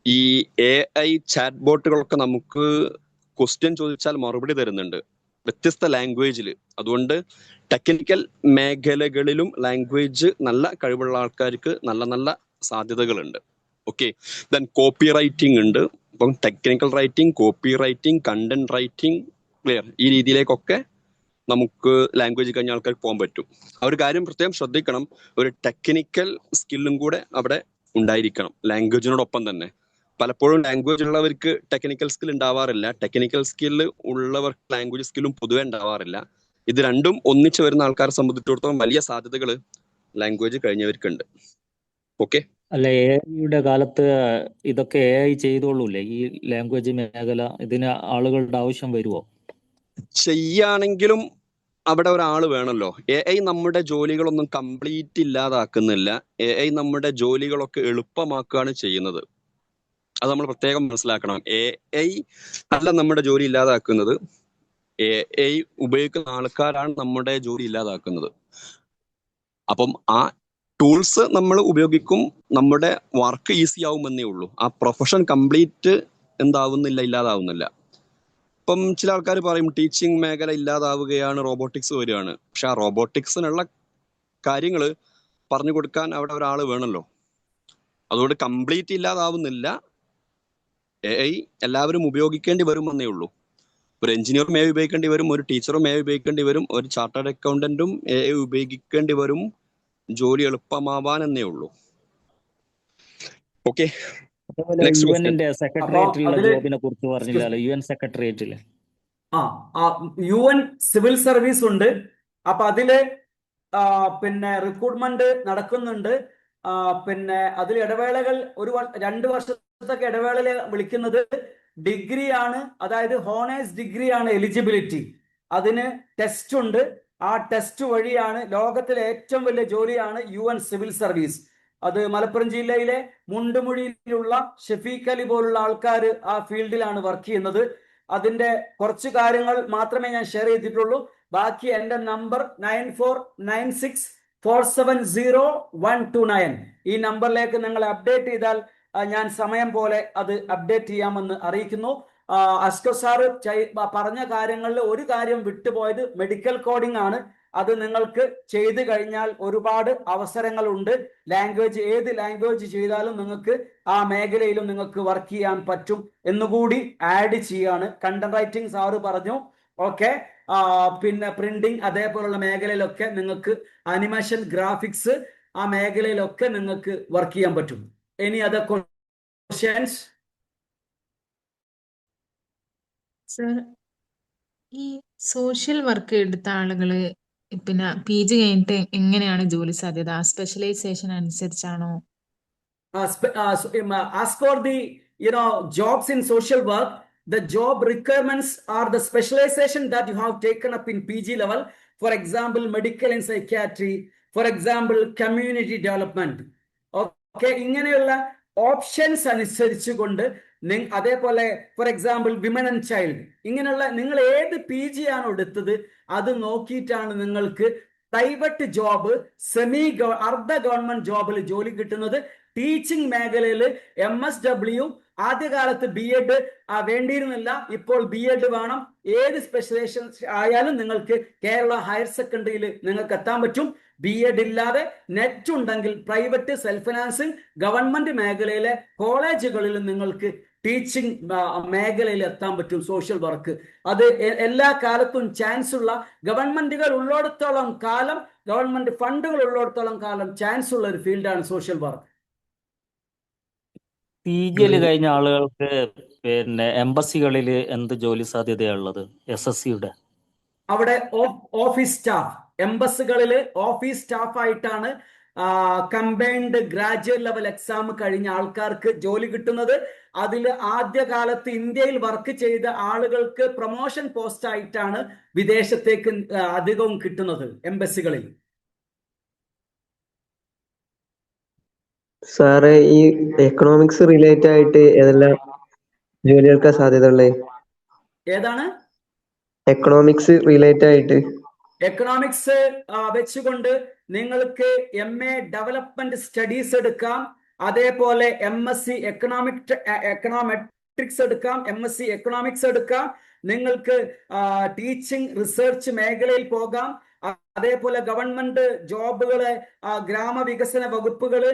ഈ AI ചാറ്റ് ബോട്ടുകളൊക്കെ നമുക്ക് ക്വസ്റ്റ്യൻ ചോദിച്ചാൽ മറുപടി തരുന്നുണ്ട് വ്യത്യസ്ത ലാംഗ്വേജിൽ. അതുകൊണ്ട് ടെക്നിക്കൽ മേഖലകളിലും ലാംഗ്വേജ് നല്ല കഴിവുള്ള ആൾക്കാർക്ക് നല്ല നല്ല സാധ്യതകളുണ്ട്. ഓക്കെ, ദെൻ കോപ്പി റൈറ്റിംഗ് ഉണ്ട്. ഇപ്പം technical writing, copy writing, content writing, clear, ഈ രീതിയിലേക്കൊക്കെ നമുക്ക് ലാംഗ്വേജ് കഴിഞ്ഞ ആൾക്കാർക്ക് പോകാൻ പറ്റും. ആ ഒരു കാര്യം പ്രത്യേകം ശ്രദ്ധിക്കണം. ഒരു ടെക്നിക്കൽ സ്കില്ലും കൂടെ അവിടെ ഉണ്ടായിരിക്കണം ലാംഗ്വേജിനോടൊപ്പം തന്നെ. പലപ്പോഴും ലാംഗ്വേജ് ഉള്ളവർക്ക് ടെക്നിക്കൽ സ്കിൽ ഉണ്ടാവാറില്ല, ടെക്നിക്കൽ സ്കില്ല് ഉള്ളവർക്ക് ലാംഗ്വേജ് സ്കില്ലും പൊതുവെ ഉണ്ടാവാറില്ല. ഇത് രണ്ടും ഒന്നിച്ച് വരുന്ന ആൾക്കാരെ സംബന്ധിച്ചിടത്തോളം വലിയ സാധ്യതകൾ ലാംഗ്വേജ് കഴിഞ്ഞവർക്കുണ്ട്. ഓക്കെ, അല്ല, AI കാലത്ത് ഇതൊക്കെ AI ചെയ്തോളൂല്ലേ ഈ ലാംഗ്വേജ് മേഖല? ഇതിന് ആളുകളുടെ ആവശ്യം വരുമോ? ചെയ്യാണെങ്കിലും അവിടെ ഒരാൾ വേണമല്ലോ. AI നമ്മുടെ ജോലികളൊന്നും കംപ്ലീറ്റ് ഇല്ലാതാക്കുന്നില്ല. AI നമ്മുടെ ജോലികളൊക്കെ എളുപ്പമാക്കുകയാണ് ചെയ്യുന്നത്. അത് നമ്മൾ പ്രത്യേകം മനസ്സിലാക്കണം. AI അല്ല നമ്മുടെ ജോലി ഇല്ലാതാക്കുന്നത്, AI ഉപയോഗിക്കുന്ന ആൾക്കാരാണ് നമ്മുടെ ജോലി ഇല്ലാതാക്കുന്നത്. അപ്പം ആ ടൂൾസ് നമ്മൾ ഉപയോഗിക്കും, നമ്മുടെ വർക്ക് ഈസി ആവുമെന്നേ ഉള്ളൂ. ആ പ്രൊഫഷൻ കംപ്ലീറ്റ് എന്താവുന്നില്ല, ഇല്ലാതാവുന്നില്ല. ഇപ്പം ചില ആൾക്കാർ പറയും ടീച്ചിങ് മേഖല ഇല്ലാതാവുകയാണ്, റോബോട്ടിക്സ് വരികയാണ്. പക്ഷെ ആ റോബോട്ടിക്സിനുള്ള കാര്യങ്ങൾ പറഞ്ഞു കൊടുക്കാൻ അവിടെ ഒരാൾ വേണമല്ലോ. അതുകൊണ്ട് കംപ്ലീറ്റ് ഇല്ലാതാവുന്നില്ല. AI എല്ലാവരും ഉപയോഗിക്കേണ്ടി വരുമെന്നേ ഉള്ളൂ. ഒരു എഞ്ചിനീയറും AI ഉപയോഗിക്കേണ്ടി വരും, ഒരു ടീച്ചറും AI ഉപയോഗിക്കേണ്ടി വരും, ഒരു ചാർട്ടേഡ് അക്കൗണ്ടന്റും AI ഉപയോഗിക്കേണ്ടി വരും. ജോലി എളുപ്പമാവാൻ എന്നേ ഉള്ളൂ. ഓക്കെ, അതേപോലെ നെക്സ്റ്റ് ക്വസ്റ്റ്യൻ. UN സെക്രട്ടേറിയറ്റിലുള്ള ജോബിനെ കുറിച്ച് പറഞ്ഞില്ലല്ലോ. UN സെക്രട്ടേറിയറ്റില് UN സിവിൽ സർവീസ് ഉണ്ട്. അപ്പൊ അതില് പിന്നെ റിക്രൂട്ട്മെന്റ് നടക്കുന്നുണ്ട്. പിന്നെ അതിൽ ഇടവേളകൾ 2 വർഷത്തൊക്കെ ഇടവേളയിൽ വിളിക്കുന്നത് ഡിഗ്രി ആണ്, അതായത് ഹോണേഴ്സ് ഡിഗ്രി ആണ് എലിജിബിലിറ്റി. അതിന് ടെസ്റ്റ് ഉണ്ട്. ആ ടെസ്റ്റ് വഴിയാണ് ലോകത്തിലെ ഏറ്റവും വലിയ ജോലിയാണ് UN സിവിൽ സർവീസ്. അത് മലപ്പുറം ജില്ലയിലെ മുണ്ടുമുഴിയിലുള്ള ഷഫീഖ് അലി പോലുള്ള ആൾക്കാർ ആ ഫീൽഡിലാണ് വർക്ക് ചെയ്യുന്നത്. അതിന്റെ കുറച്ച് കാര്യങ്ങൾ മാത്രമേ ഞാൻ ഷെയർ ചെയ്തിട്ടുള്ളൂ. ബാക്കി എൻ്റെ നമ്പർ 9496470129. ഈ നമ്പറിലേക്ക് നിങ്ങൾ അപ്ഡേറ്റ് ചെയ്താൽ ഞാൻ സമയം പോലെ അത് അപ്ഡേറ്റ് ചെയ്യാമെന്ന് അറിയിക്കുന്നു. അസ്കർ സാറ് പറഞ്ഞ കാര്യങ്ങളിൽ ഒരു കാര്യം വിട്ടുപോയത് മെഡിക്കൽ കോഡിംഗ് ആണ്. അത് നിങ്ങൾക്ക് ചെയ്തു കഴിഞ്ഞാൽ ഒരുപാട് അവസരങ്ങളുണ്ട്. ഏത് ലാംഗ്വേജ് ചെയ്താലും നിങ്ങൾക്ക് ആ മേഖലയിലും നിങ്ങൾക്ക് വർക്ക് ചെയ്യാൻ പറ്റും എന്നുകൂടി ആഡ് ചെയ്യാണ്. കണ്ടന്റ് റൈറ്റിംഗ് സാറ് പറഞ്ഞു. ഓക്കെ, പിന്നെ പ്രിന്റിംഗ് അതേപോലുള്ള മേഖലയിലൊക്കെ നിങ്ങൾക്ക് അനിമേഷൻ, ഗ്രാഫിക്സ്, ആ മേഖലയിലൊക്കെ നിങ്ങൾക്ക് വർക്ക് ചെയ്യാൻ പറ്റും. Any other questions? സർ, ഈ സോഷ്യൽ വർക്ക് എടുത്ത ആളുകള് പിന്നെ PG കഴിഞ്ഞിട്ട് എങ്ങനെയാണ് ജോലി സാധ്യത? Specialisation അനുസരിച്ചാണോ? As for the jobs in social work, the job requirements are the specialization that you have taken up in PG level. For example, medical and psychiatry, for example, community development. Okay, ഇങ്ങനെയുള്ള options അനുസരിച്ചുകൊണ്ട് അതേപോലെ for example women and child, ഇങ്ങനെയുള്ള നിങ്ങൾ ഏത് PG ആണോ എടുത്തത് അത് നോക്കിയിട്ടാണ് നിങ്ങൾക്ക് പ്രൈവറ്റ് ജോബ്, അർദ്ധ ഗവൺമെന്റ് ജോബിൽ ജോലി കിട്ടുന്നത്. ടീച്ചിങ് മേഖലയിൽ MSW ആദ്യകാലത്ത് B.Ed വേണ്ടിയിരുന്നില്ല, ഇപ്പോൾ B.Ed വേണം. ഏത് സ്പെഷ്യലൈസേഷൻ ആയാലും നിങ്ങൾക്ക് കേരള ഹയർ സെക്കൻഡറിയിൽ നിങ്ങൾക്ക് എത്താൻ പറ്റും. B.Ed ഇല്ലാതെ നെറ്റ് ഉണ്ടെങ്കിൽ പ്രൈവറ്റ് സെൽഫ് ഫിനാൻസിങ് ഗവൺമെന്റ് മേഖലയിലെ കോളേജുകളിൽ നിങ്ങൾക്ക് ടീച്ചിങ് മേഖലയിൽ എത്താൻ പറ്റും. സോഷ്യൽ വർക്ക് അത് എല്ലാ കാലത്തും ചാൻസ് ഉള്ള, ഗവൺമെന്റുകൾ ഉള്ളിടത്തോളം കാലം, ഗവൺമെന്റ് ഫണ്ടുകൾ ഉള്ളിടത്തോളം കാലം ചാൻസ് ഉള്ള ഒരു ഫീൽഡാണ് സോഷ്യൽ വർക്ക്. PGL കഴിഞ്ഞ ആളുകൾക്ക് പിന്നെ എംബസികളിൽ എന്ത് ജോലി സാധ്യതയുള്ളത്? SSCയുടെ അവിടെ ഓഫീസ് സ്റ്റാഫ്, എംബസികളിൽ ഓഫീസ് സ്റ്റാഫ് ആയിട്ടാണ് കമ്പൈൻഡ് ഗ്രാജുവേറ്റ് ലെവൽ എക്സാം കഴിഞ്ഞ ആൾക്കാർക്ക് ജോലി കിട്ടുന്നത്. അതിൽ ആദ്യകാലത്ത് ഇന്ത്യയിൽ വർക്ക് ചെയ്ത ആളുകൾക്ക് പ്രൊമോഷൻ പോസ്റ്റ് ആയിട്ടാണ് വിദേശത്തേക്ക് അധികവും കിട്ടുന്നത് എംബസികളിൽ. സാറ് ഈ എക്കണോമിക്സ് റിലേറ്റഡ് ആയിട്ട് ഏതെല്ലാം ജോലികൾക്ക് സാധ്യത ഉള്ളത്? ഏതാണ് എക്കണോമിക്സ് റിലേറ്റഡ് ആയിട്ട് എക്കണോമിക്സ് വെച്ചുകൊണ്ട് നിങ്ങൾക്ക് MA ഡെവലപ്മെന്റ് സ്റ്റഡീസ് എടുക്കാം, അതേപോലെ MSc എക്കണോമെട്രിക്സ് എടുക്കാം, MSc എക്കണോമിക്സ് എടുക്കാം. നിങ്ങൾക്ക് ടീച്ചിങ് റിസർച്ച് മേഖലയിൽ പോകാം. അതേപോലെ ഗവൺമെന്റ് ജോബുകള്, ഗ്രാമവികസന വകുപ്പുകള്,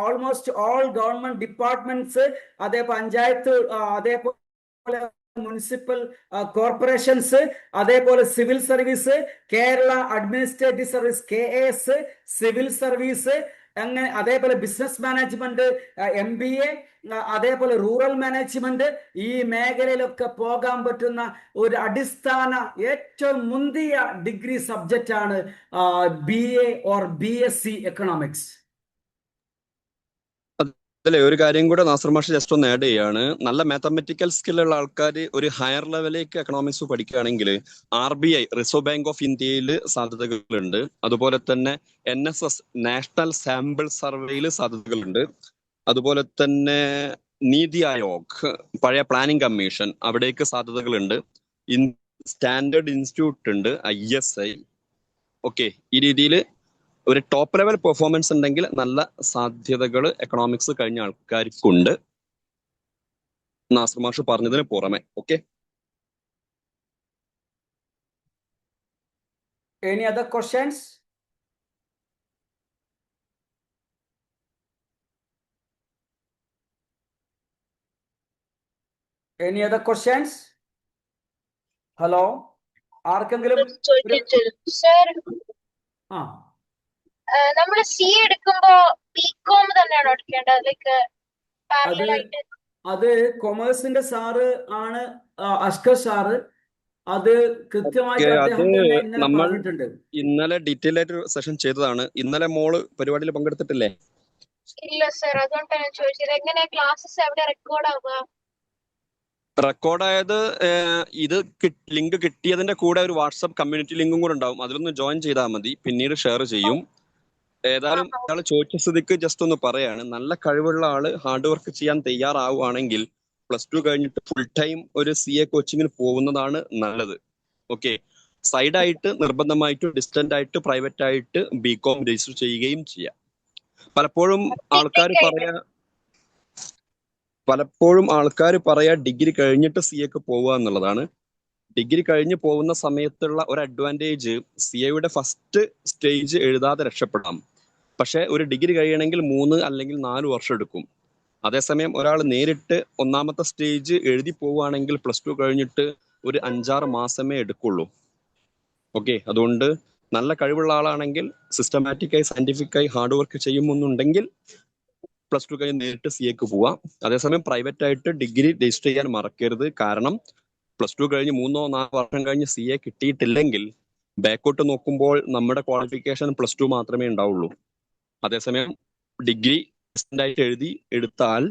ഓൾമോസ്റ്റ് ഓൾ ഗവൺമെന്റ് ഡിപ്പാർട്ട്മെന്റ്സ്, അതേ പഞ്ചായത്ത്, അതേപോലെ മുനിസിപ്പൽ കോർപ്പറേഷൻസ്, അതേപോലെ civil service, Kerala administrative service KAS, civil service, അങ്ങനെ അതേപോലെ ബിസിനസ് മാനേജ്മെന്റ് MBA, അതേപോലെ റൂറൽ മാനേജ്മെന്റ്, ഈ മേഖലയിലൊക്കെ പോകാൻ പറ്റുന്ന ഒരു അടിസ്ഥാന ഏറ്റവും മുന്തിയ ഡിഗ്രി സബ്ജക്റ്റ് ആണ് BA or BSc എക്കണോമിക്സ്. അതിലെ ഒരു കാര്യം കൂടെ നാസർ മാഷ് ജസ്റ്റ് ഒന്ന് ആഡ് ചെയ്യാണ്. നല്ല മാത്തമെറ്റിക്കൽ സ്കില്ലുള്ള ആൾക്കാർ ഒരു ഹയർ ലെവലിലേക്ക് എക്കണോമിക്സ് പഠിക്കുകയാണെങ്കിൽ RBI റിസർവ് ബാങ്ക് ഓഫ് ഇന്ത്യയിൽ സാധ്യതകളുണ്ട്. അതുപോലെ തന്നെ NSS നാഷണൽ സാമ്പിൾ സർവേയിൽ സാധ്യതകളുണ്ട്. അതുപോലെ തന്നെ നീതി ആയോഗ്, പഴയ പ്ലാനിംഗ് കമ്മീഷൻ, അവിടേക്ക് സാധ്യതകളുണ്ട്. സ്റ്റാൻഡേർഡ് ഇൻസ്റ്റിറ്റ്യൂട്ട് ഉണ്ട്, ISI. ഓക്കെ, ഈ രീതിയിൽ ഒരു ടോപ്പ് ലെവൽ പെർഫോമൻസ് ഉണ്ടെങ്കിൽ നല്ല സാധ്യതകൾ എക്കണോമിക്സ് കഴിഞ്ഞ ആൾക്കാർക്കുണ്ട്, നാസർ മാഷ് പറഞ്ഞതിന് പുറമെ. Okay, Any other questions? Any other questions? Hello, ആർക്കെങ്കിലും സർ, ആ നമ്മൾ CA എടുക്കുമ്പോ BCom തന്നെയാണോ എടുക്കേണ്ടത്? ലൈക്ക് അത് കൊമേഴ്സിന്റെ സാറ് ആണ് അഷ്കർ സാറ്. അത് കൃത്യമായിട്ട് അദ്ദേഹം തന്നെ ഇന്നലെ നമ്മൾ പറഞ്ഞിട്ടുണ്ട്. ഇന്നലെ ഡീറ്റെയിൽ ആയിട്ട് സെഷൻ ചെയ്തതാണ്. ഇന്നലെ മോള് പരിപാടിയിൽ പങ്കെടുത്തിട്ടില്ലേ? ഇല്ല സർ, അതുകൊണ്ടാണ് ഞാൻ ചോദിച്ചത്. എങ്ങനെ ക്ലാസ്സസ് എവിടെ റെക്കോർഡ് ആവുക? റെക്കോർഡായത് ഇത് ലിങ്ക് കിട്ടിയതിന്റെ കൂടെ ഒരു വാട്സപ്പ് കമ്മ്യൂണിറ്റി ലിങ്കും കൂടെ ഉണ്ടാവും, അതിലൊന്ന് ജോയിൻ ചെയ്താൽ മതി, പിന്നീട് ഷെയർ ചെയ്യും. ഏതായാലും ഇയാൾ ചോദിച്ച സ്ഥിതിക്ക് ജസ്റ്റ് ഒന്ന് പറയാണ്, നല്ല കഴിവുള്ള ആള് ഹാർഡ് വർക്ക് ചെയ്യാൻ തയ്യാറാവുകയാണെങ്കിൽ +2 കഴിഞ്ഞിട്ട് ഫുൾ ടൈം ഒരു CA കോച്ചിങ്ങിന് പോകുന്നതാണ് നല്ലത്. ഓക്കെ, സൈഡായിട്ട് നിർബന്ധമായിട്ട് ഡിസ്റ്റന്റ് ആയിട്ട് പ്രൈവറ്റ് ആയിട്ട് BCom രജിസ്റ്റർ ചെയ്യുകയും ചെയ്യാം. പലപ്പോഴും ആൾക്കാർ പറയാ ഡിഗ്രി കഴിഞ്ഞിട്ട് CAക്ക് പോവുക എന്നുള്ളതാണ്. ഡിഗ്രി കഴിഞ്ഞ് പോകുന്ന സമയത്തുള്ള ഒരു അഡ്വാൻറ്റേജ് CAയുടെ ഫസ്റ്റ് സ്റ്റേജ് എഴുതാതെ രക്ഷപ്പെടാം. പക്ഷെ ഒരു ഡിഗ്രി കഴിയണമെങ്കിൽ 3 അല്ലെങ്കിൽ 4 വർഷം എടുക്കും. അതേസമയം ഒരാൾ നേരിട്ട് ഒന്നാമത്തെ സ്റ്റേജ് എഴുതി പോവുകയാണെങ്കിൽ +2 കഴിഞ്ഞിട്ട് ഒരു 5-6 മാസമേ എടുക്കുള്ളൂ. ഓക്കെ, അതുകൊണ്ട് നല്ല കഴിവുള്ള ആളാണെങ്കിൽ സിസ്റ്റമാറ്റിക്കായി സയന്റിഫിക്കായി ഹാർഡ് വർക്ക് ചെയ്യുമെന്നുണ്ടെങ്കിൽ +2 കഴിഞ്ഞ് നേരിട്ട് CAക്ക് പോവാം. അതേസമയം പ്രൈവറ്റ് ആയിട്ട് ഡിഗ്രി രജിസ്റ്റർ ചെയ്യാൻ മറക്കരുത്. കാരണം +2 കഴിഞ്ഞ് 3-4 വർഷം കഴിഞ്ഞ് CA കിട്ടിയിട്ടില്ലെങ്കിൽ ബാക്കോട്ട് നോക്കുമ്പോൾ നമ്മുടെ ക്വാളിഫിക്കേഷൻ +2 മാത്രമേ ഉണ്ടാവുള്ളൂ. അതേസമയം ഡിഗ്രി ആയിട്ട് എടുത്താൽ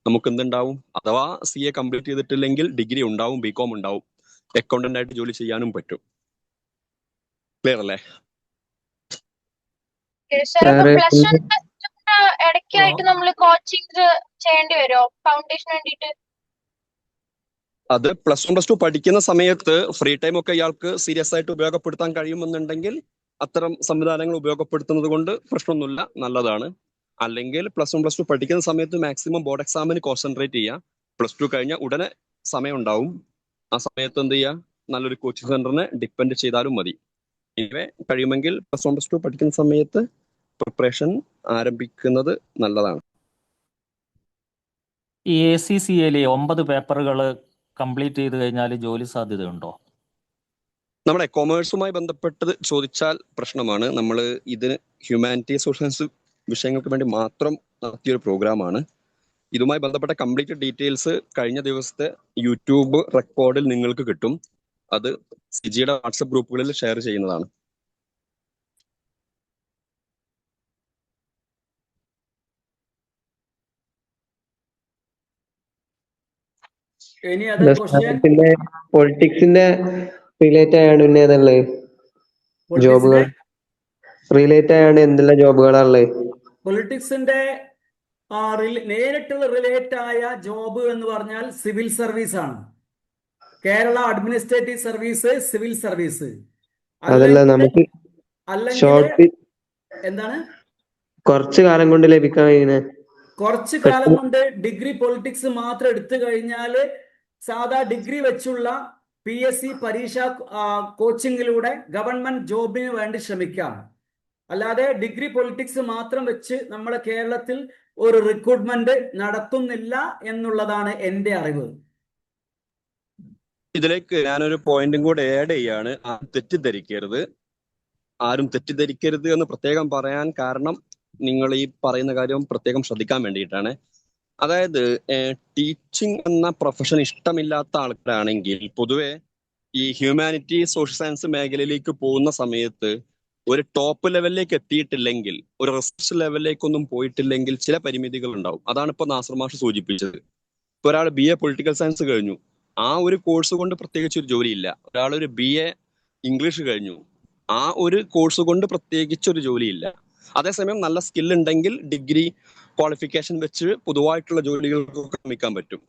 നമുക്ക് എന്തുണ്ടാവും? അഥവാ CA കംപ്ലീറ്റ് ചെയ്തിട്ടില്ലെങ്കിൽ ഡിഗ്രി ഉണ്ടാവും, BCom ഉണ്ടാവും, അക്കൗണ്ടന്റ് ആയിട്ട് ജോലി ചെയ്യാനും പറ്റും. ക്ലിയർ അല്ലേ? ഇടയ്ക്കായിട്ട് നമ്മൾ കോച്ചിങ് ചെയ്യേണ്ടി വരുമോ ഫൗണ്ടേഷൻ വേണ്ടിയിട്ട്? അത് +1 +2 പഠിക്കുന്ന സമയത്ത് ഫ്രീ ടൈം ഒക്കെ ഇയാൾക്ക് സീരിയസ് ആയിട്ട് ഉപയോഗപ്പെടുത്താൻ കഴിയുമെന്നുണ്ടെങ്കിൽ അത്തരം സംവിധാനങ്ങൾ ഉപയോഗപ്പെടുത്തുന്നത് കൊണ്ട് പ്രശ്നമൊന്നുമില്ല, നല്ലതാണ്. അല്ലെങ്കിൽ +1 +2 പഠിക്കുന്ന സമയത്ത് മാക്സിമം ബോർഡ് എക്സാമിന് കോൺസെൻട്രേറ്റ് ചെയ്യുക. +2 കഴിഞ്ഞാൽ ഉടനെ സമയം ഉണ്ടാവും. ആ സമയത്ത് എന്ത് ചെയ്യുക? നല്ലൊരു കോച്ചിങ് സെന്ററിനെ ഡിപ്പെൻഡ് ചെയ്താലും മതി. ഇവ കഴിയുമെങ്കിൽ +1 +2 പഠിക്കുന്ന സമയത്ത് പ്രിപ്പറേഷൻ ആരംഭിക്കുന്നത് നല്ലതാണ്. ഈ ACCA 9 പേപ്പറുകൾ കംപ്ലീറ്റ് ചെയ്ത് കഴിഞ്ഞാൽ ജോലി സാധ്യതയുണ്ടോ? നമ്മുടെ കൊമേഴ്സുമായി ബന്ധപ്പെട്ടത് ചോദിച്ചാൽ പ്രശ്നമാണ്. നമ്മൾ ഇതിന് ഹ്യൂമാനിറ്റീസ് സോഷ്യൽ സയൻസ് വിഷയങ്ങൾക്ക് വേണ്ടി മാത്രം നടത്തിയൊരു പ്രോഗ്രാമാണ്. ഇതുമായി ബന്ധപ്പെട്ട കംപ്ലീറ്റ് ഡീറ്റെയിൽസ് കഴിഞ്ഞ ദിവസത്തെ യൂട്യൂബ് റെക്കോർഡിൽ നിങ്ങൾക്ക് കിട്ടും. അത് സിജിയുടെ വാട്സപ്പ് ഗ്രൂപ്പുകളിൽ ഷെയർ ചെയ്യുന്നതാണ്. Any other question? പിന്നെ പൊളിറ്റിക്സിന്റെ റിലേറ്റ് ആയാണ് പിന്നെ ഏതുള്ളത് ജോബുകൾ? റിലേറ്റ് ആയാണ് എന്തെല്ലാം ജോബുകളാണുള്ളത്? പൊളിറ്റിക്സിന്റെ നേരിട്ടുള്ള റിലേറ്റ് ആയ ജോബ് എന്ന് പറഞ്ഞാൽ സിവിൽ സർവീസ് ആണ്. Kerala administrative service, civil service. അതല്ല, നമുക്ക് ഷോർട്ട് എന്താണ് കുറച്ചു കാലം കൊണ്ട് ലഭിക്കാൻ കഴിയുന്നത്? കുറച്ചു കാലം കൊണ്ട് ഡിഗ്രി പൊളിറ്റിക്സ് മാത്രം എടുത്തു കഴിഞ്ഞാല് സാധാ ഡിഗ്രി വെച്ചുള്ള PSC പരീക്ഷ കോച്ചിങ്ങിലൂടെ ഗവൺമെന്റ് ജോബിന് വേണ്ടി ശ്രമിക്കാം. അല്ലാതെ ഡിഗ്രി പൊളിറ്റിക്സ് മാത്രം വെച്ച് നമ്മുടെ കേരളത്തിൽ ഒരു റിക്രൂട്ട്മെന്റ് നടത്തുന്നില്ല എന്നുള്ളതാണ് എൻ്റെ അറിവ്. ഇതിലേക്ക് ഞാനൊരു പോയിന്റും കൂടെ ആഡ് ചെയ്യാണ്. ആരും തെറ്റിദ്ധരിക്കരുത് എന്ന് പ്രത്യേകം പറയാൻ കാരണം നിങ്ങൾ ഈ പറയുന്ന കാര്യം പ്രത്യേകം ശ്രദ്ധിക്കാൻ വേണ്ടിയിട്ടാണ്. അതായത് ടീച്ചിങ് എന്ന പ്രൊഫഷൻ ഇഷ്ടമില്ലാത്ത ആൾക്കാരാണെങ്കിൽ പൊതുവെ ഈ ഹ്യൂമാനിറ്റി സോഷ്യൽ സയൻസ് മേഖലയിലേക്ക് പോകുന്ന സമയത്ത് ഒരു ടോപ്പ് ലെവലിലേക്ക് എത്തിയിട്ടില്ലെങ്കിൽ, ഒരു റിസർച്ച് ലെവലിലേക്കൊന്നും പോയിട്ടില്ലെങ്കിൽ ചില പരിമിതികൾ ഉണ്ടാവും. അതാണ് ഇപ്പൊ നാസർ മാഷ് സൂചിപ്പിച്ചത്. ഇപ്പൊ ഒരാൾ BA പൊളിറ്റിക്കൽ സയൻസ് കഴിഞ്ഞു, ആ ഒരു കോഴ്സ് കൊണ്ട് പ്രത്യേകിച്ച് ഒരു ജോലിയില്ല. ഒരാൾ ഒരു BA ഇംഗ്ലീഷ് കഴിഞ്ഞു, ആ ഒരു കോഴ്സ് കൊണ്ട് പ്രത്യേകിച്ച് ഒരു ജോലിയില്ല. അതേസമയം നല്ല സ്കിൽ ഉണ്ടെങ്കിൽ ഡിഗ്രി ക്വാളിഫിക്കേഷൻ വെച്ച് പൊതുവായിട്ടുള്ള ജോലികൾക്കൊക്കെ ശ്രമിക്കാൻ പറ്റും.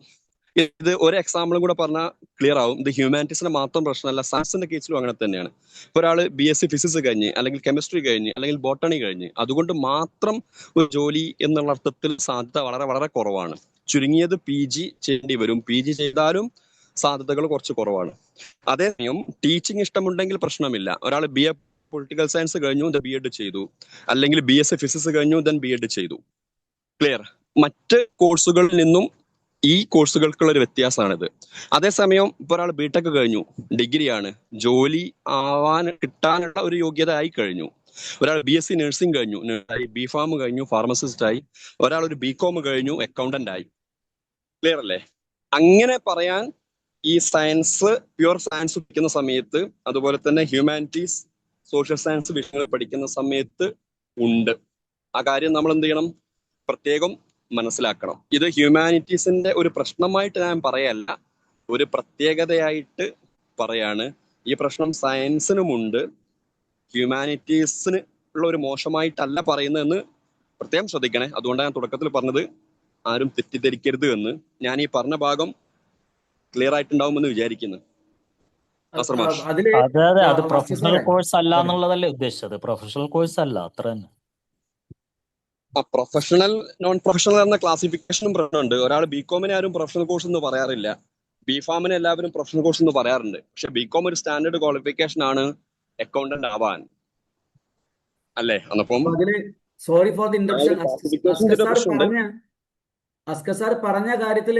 ഇത് ഒരു എക്സാമ്പിളും കൂടെ പറഞ്ഞാൽ ക്ലിയർ ആവും. ഇത് ഹ്യൂമാനിറ്റീസിന്റെ മാത്രം പ്രശ്നമല്ല, സയൻസിന്റെ കേസിലും അങ്ങനെ തന്നെയാണ്. ഇപ്പൊ ഒരാൾ BSc ഫിസിക്സ് കഴിഞ്ഞ്, അല്ലെങ്കിൽ കെമിസ്ട്രി കഴിഞ്ഞ്, അല്ലെങ്കിൽ ബോട്ടണി കഴിഞ്ഞ്, അതുകൊണ്ട് മാത്രം ഒരു ജോലി എന്നുള്ള അർത്ഥത്തിൽ സാധ്യത വളരെ വളരെ കുറവാണ്. ചുരുങ്ങിയത് PG ചെയ്യേണ്ടി വരും. PG ചെയ്താലും സാധ്യതകൾ കുറച്ച് കുറവാണ്. അതേസമയം ടീച്ചിങ് ഇഷ്ടമുണ്ടെങ്കിൽ പ്രശ്നമില്ല. ഒരാൾ BA പൊളിറ്റിക്കൽ സയൻസ് കഴിഞ്ഞു, B.Ed ചെയ്തു, അല്ലെങ്കിൽ BSc ഫിസിക്സ് കഴിഞ്ഞു, B.Ed ചെയ്തു. ക്ലിയർ? മറ്റ് കോഴ്സുകളിൽ നിന്നും ഈ കോഴ്സുകൾക്കുള്ള ഒരു വ്യത്യാസമാണിത്. അതേസമയം ഇപ്പൊ ഒരാൾ BTech കഴിഞ്ഞു, ഡിഗ്രിയാണ്, ജോലി കിട്ടാനുള്ള ഒരു യോഗ്യത ആയി കഴിഞ്ഞു. ഒരാൾ BSc നഴ്സിംഗ് കഴിഞ്ഞു, B.Pharm കഴിഞ്ഞു, ഫാർമസിസ്റ്റ് ആയി. ഒരാൾ ഒരു B.Com കഴിഞ്ഞു, അക്കൗണ്ടന്റ് ആയി. ക്ലിയർ അല്ലേ? അങ്ങനെ പറയാൻ ഈ സയൻസ്, പ്യുവർ സയൻസ് പഠിക്കുന്ന സമയത്ത്, അതുപോലെ തന്നെ ഹ്യൂമാനിറ്റീസ് സോഷ്യൽ സയൻസ് വിഷയങ്ങൾ പഠിക്കുന്ന സമയത്ത് ഉണ്ട്. ആ കാര്യം നമ്മൾ എന്ത് ചെയ്യണം? പ്രത്യേകം മനസ്സിലാക്കണം. ഇത് ഹ്യൂമാനിറ്റീസിന്റെ ഒരു പ്രശ്നമായിട്ട് ഞാൻ പറയല്ല, ഒരു പ്രത്യേകതയായിട്ട് പറയാണ്. ഈ പ്രശ്നം സയൻസിനുമുണ്ട്, ഹ്യൂമാനിറ്റീസിന് ഉള്ള ഒരു മോശമായിട്ടല്ല പറയുന്നതെന്ന് പ്രത്യേകം ശ്രദ്ധിക്കണേ. അതുകൊണ്ടാണ് ഞാൻ തുടക്കത്തിൽ പറഞ്ഞത് ആരും തെറ്റിദ്ധരിക്കരുത് എന്ന്. ഞാൻ ഈ പറഞ്ഞ ഭാഗം ക്ലിയർ ആയിട്ടുണ്ടാവുമെന്ന് വിചാരിക്കുന്നു. അതെ, അത് പ്രൊഫഷണൽ കോഴ്സ് അല്ല എന്നുള്ളതല്ലേ ഉദ്ദേശിച്ചത്? പ്രൊഫഷണൽ കോഴ്സ് അല്ല, അത്ര തന്നെ. പ്രൊഫഷണൽ നോൺ പ്രൊഫഷണൽ എന്ന ക്ലാസിഫിക്കേഷനും പ്രശ്നമുണ്ട്. ഒരാൾ B.Com ആരും പ്രൊഫഷണൽ കോഴ്സ് എന്ന് പറയാറില്ല, B.Pharm എല്ലാവരും പ്രൊഫഷണൽ കോഴ്സ് എന്ന് പറയാറുണ്ട്. പക്ഷെ B.Com ഒരു സ്റ്റാൻഡേർഡ് ക്വാളിഫിക്കേഷൻ ആണ് അക്കൗണ്ടന്റ് ആവാൻ, അല്ലേ? അന്നപ്പം sorry for the interruption. Askar sir പറഞ്ഞ കാര്യത്തിൽ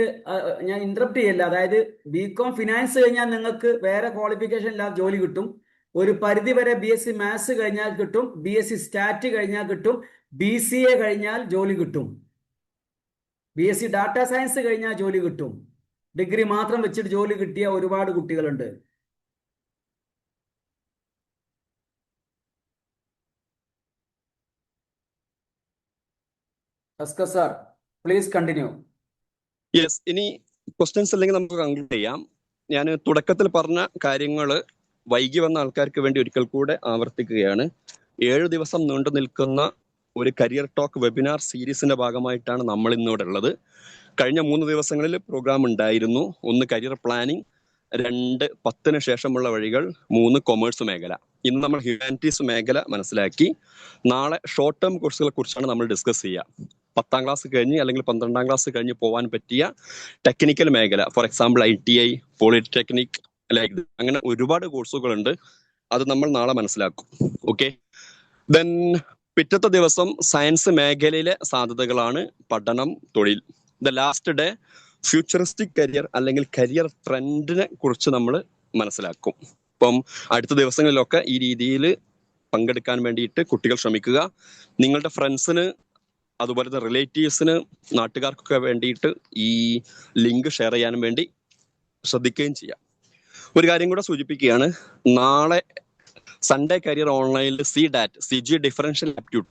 ഞാൻ ഇന്ററപ്റ്റ് ചെയ്യല്ല. അതായത് B.Com ഫിനാൻസ് കഴിഞ്ഞാൽ നിങ്ങൾക്ക് വേറെ ക്വാളിഫിക്കേഷൻ ഇല്ലാതെ ജോലി കിട്ടും. ഒരു പരിധി വരെ BSc മാത്സ് കഴിഞ്ഞാൽ കിട്ടും, BSc സ്റ്റാറ്റ് കഴിഞ്ഞാൽ കിട്ടും, BCA കഴിഞ്ഞാൽ ജോലി കിട്ടും, BSc ഡാറ്റാ സയൻസ് കഴിഞ്ഞാൽ ജോലി കിട്ടും. ഡിഗ്രി മാത്രം വെച്ചിട്ട് ജോലി കിട്ടിയ ഒരുപാട് കുട്ടികളുണ്ട്. Askar sir, please continue. Yes, ഇനി ക്വസ്റ്റ്യൻസ് അല്ലെങ്കിൽ നമുക്ക് കൺക്ലൂഡ് ചെയ്യാം. ഞാൻ തുടക്കത്തിൽ പറഞ്ഞ കാര്യങ്ങൾ വൈകി വന്ന ആൾക്കാർക്ക് വേണ്ടി ഒരിക്കൽ കൂടെ ആവർത്തിക്കുകയാണ്. 7 ദിവസം നീണ്ടു നിൽക്കുന്ന ഒരു കരിയർ ടോക്ക് വെബിനാർ സീരീസിന്റെ ഭാഗമായിട്ടാണ് നമ്മൾ ഇന്നിവിടെ ഉള്ളത്. കഴിഞ്ഞ 3 ദിവസങ്ങളിൽ പ്രോഗ്രാം ഉണ്ടായിരുന്നു. 1 കരിയർ പ്ലാനിങ്, 2 10-ന് ശേഷമുള്ള വഴികൾ, 3 കൊമേഴ്സ് മേഖല. ഇന്ന് നമ്മൾ ഹ്യൂമാനിറ്റീസ് മേഖല മനസ്സിലാക്കി. നാളെ ഷോർട്ട് ടേം കോഴ്സുകളെ കുറിച്ചാണ് നമ്മൾ ഡിസ്കസ് ചെയ്യുക. 10ാം ക്ലാസ് കഴിഞ്ഞ് അല്ലെങ്കിൽ 12ാം ക്ലാസ് കഴിഞ്ഞ് പോകാൻ പറ്റിയ ടെക്നിക്കൽ മേഖല, for example ITI, polytechnic, like അങ്ങനെ ഒരുപാട് കോഴ്സുകളുണ്ട്. അത് നമ്മൾ നാളെ മനസ്സിലാക്കും. ഓക്കെ, ദെൻ പിറ്റത്തെ ദിവസം സയൻസ് മേഖലയിലെ സാധ്യതകളാണ് പഠനം, തൊഴിൽ. The last day futuristic career അല്ലെങ്കിൽ കരിയർ ട്രെൻഡിനെ കുറിച്ച് നമ്മൾ മനസ്സിലാക്കും. ഇപ്പം അടുത്ത ദിവസങ്ങളിലൊക്കെ ഈ രീതിയിൽ പങ്കെടുക്കാൻ വേണ്ടിയിട്ട് കുട്ടികൾ ശ്രമിക്കുക. നിങ്ങളുടെ ഫ്രണ്ട്സിന്, അതുപോലെ തന്നെ റിലേറ്റീവ്സിന്, നാട്ടുകാർക്കൊക്കെ വേണ്ടിയിട്ട് ഈ ലിങ്ക് ഷെയർ ചെയ്യാനും വേണ്ടി ശ്രദ്ധിക്കുകയും ചെയ്യാം. ഒരു കാര്യം കൂടെ സൂചിപ്പിക്കുകയാണ്, നാളെ സൺഡേ കരിയർ ഓൺലൈനിൽ CG ഡിഫറൻഷ്യൽ ആപ്റ്റ്യൂഡ്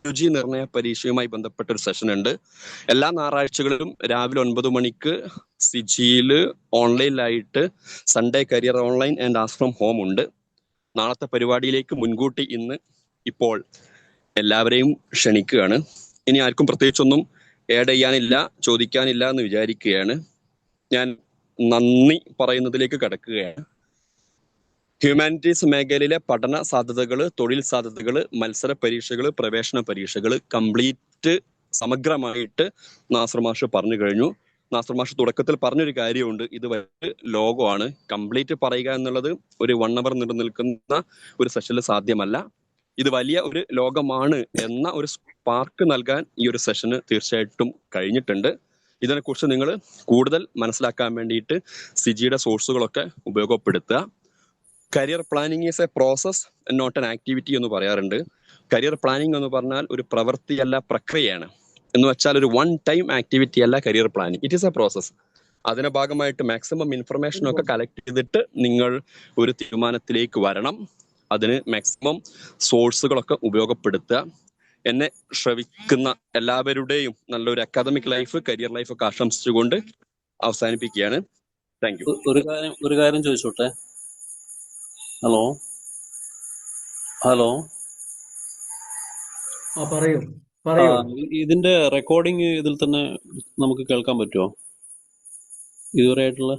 UG നിർണയ പരീക്ഷയുമായി ബന്ധപ്പെട്ട ഒരു സെഷൻ ഉണ്ട്. എല്ലാ ഞായറാഴ്ചകളിലും രാവിലെ 9 മണിക്ക് CGയിൽ ഓൺലൈനിലായിട്ട് Sunday career online and ask from home ഉണ്ട്. നാളത്തെ പരിപാടിയിലേക്ക് മുൻകൂട്ടി ഇപ്പോൾ എല്ലാവരെയും ക്ഷണിക്കുകയാണ്. ഇനി ആർക്കും പ്രത്യേകിച്ചൊന്നും ആഡ് ചെയ്യാനില്ല, ചോദിക്കാനില്ല എന്ന് വിചാരിക്കുകയാണ്. ഞാൻ നന്ദി പറയുന്നതിലേക്ക് കടക്കുകയാണ്. ഹ്യൂമാനിറ്റീസ് മേഖലയിലെ പഠന സാധ്യതകൾ, തൊഴിൽ സാധ്യതകൾ, മത്സര പരീക്ഷകൾ, പ്രവേശന പരീക്ഷകൾ കംപ്ലീറ്റ് സമഗ്രമായിട്ട് നാസർ മാഷ് പറഞ്ഞു കഴിഞ്ഞു. നാസർ മാഷ് തുടക്കത്തിൽ പറഞ്ഞൊരു കാര്യമുണ്ട്, ഇത് വലിയ ലോകമാണ്. കംപ്ലീറ്റ് പറയുക എന്നുള്ളത് ഒരു 1 hour നിലനിൽക്കുന്ന ഒരു സെഷനിൽ സാധ്യമല്ല. ഇത് വലിയ ഒരു ലോകമാണ് എന്ന ഒരു സ്പാർക്ക് നൽകാൻ ഈ ഒരു സെഷന് തീർച്ചയായിട്ടും കഴിഞ്ഞിട്ടുണ്ട്. ഇതിനെക്കുറിച്ച് നിങ്ങൾ കൂടുതൽ മനസ്സിലാക്കാൻ വേണ്ടിയിട്ട് CGയുടെ സോഴ്സുകളൊക്കെ ഉപയോഗപ്പെടുത്തുക. Career planning is a process not an activity എന്ന് പറയാറുണ്ട്. കരിയർ പ്ലാനിങ് എന്ന് പറഞ്ഞാൽ ഒരു പ്രവൃത്തിയല്ല, പ്രക്രിയയാണ്. എന്ന് വെച്ചാൽ ഒരു 1 time ആക്ടിവിറ്റി അല്ല career planning. It is a process. അതിന്റെ ഭാഗമായിട്ട് മാക്സിമം ഇൻഫർമേഷൻ ഒക്കെ കളക്ട് ചെയ്തിട്ട് നിങ്ങൾ ഒരു തീരുമാനത്തിലേക്ക് വരണം. അതിന് മാക്സിമം സോഴ്സുകളൊക്കെ ഉപയോഗപ്പെടുത്തുക. എന്നെ ശ്രവിക്കുന്ന എല്ലാവരുടെയും നല്ലൊരു അക്കാദമിക് ലൈഫ്, കരിയർ ലൈഫ് ഒക്കെ ആശംസിച്ചുകൊണ്ട് അവസാനിപ്പിക്കുകയാണ്. Thank you. ഒരു കാര്യം ചോദിച്ചോട്ടെ? ഹലോ ഹലോ പറയൂ. ഇതിന്റെ റെക്കോർഡിംഗ് ഇതിൽ തന്നെ നമുക്ക് കേൾക്കാൻ പറ്റുമോ? ഇതുവരെ ആയിട്ടുള്ള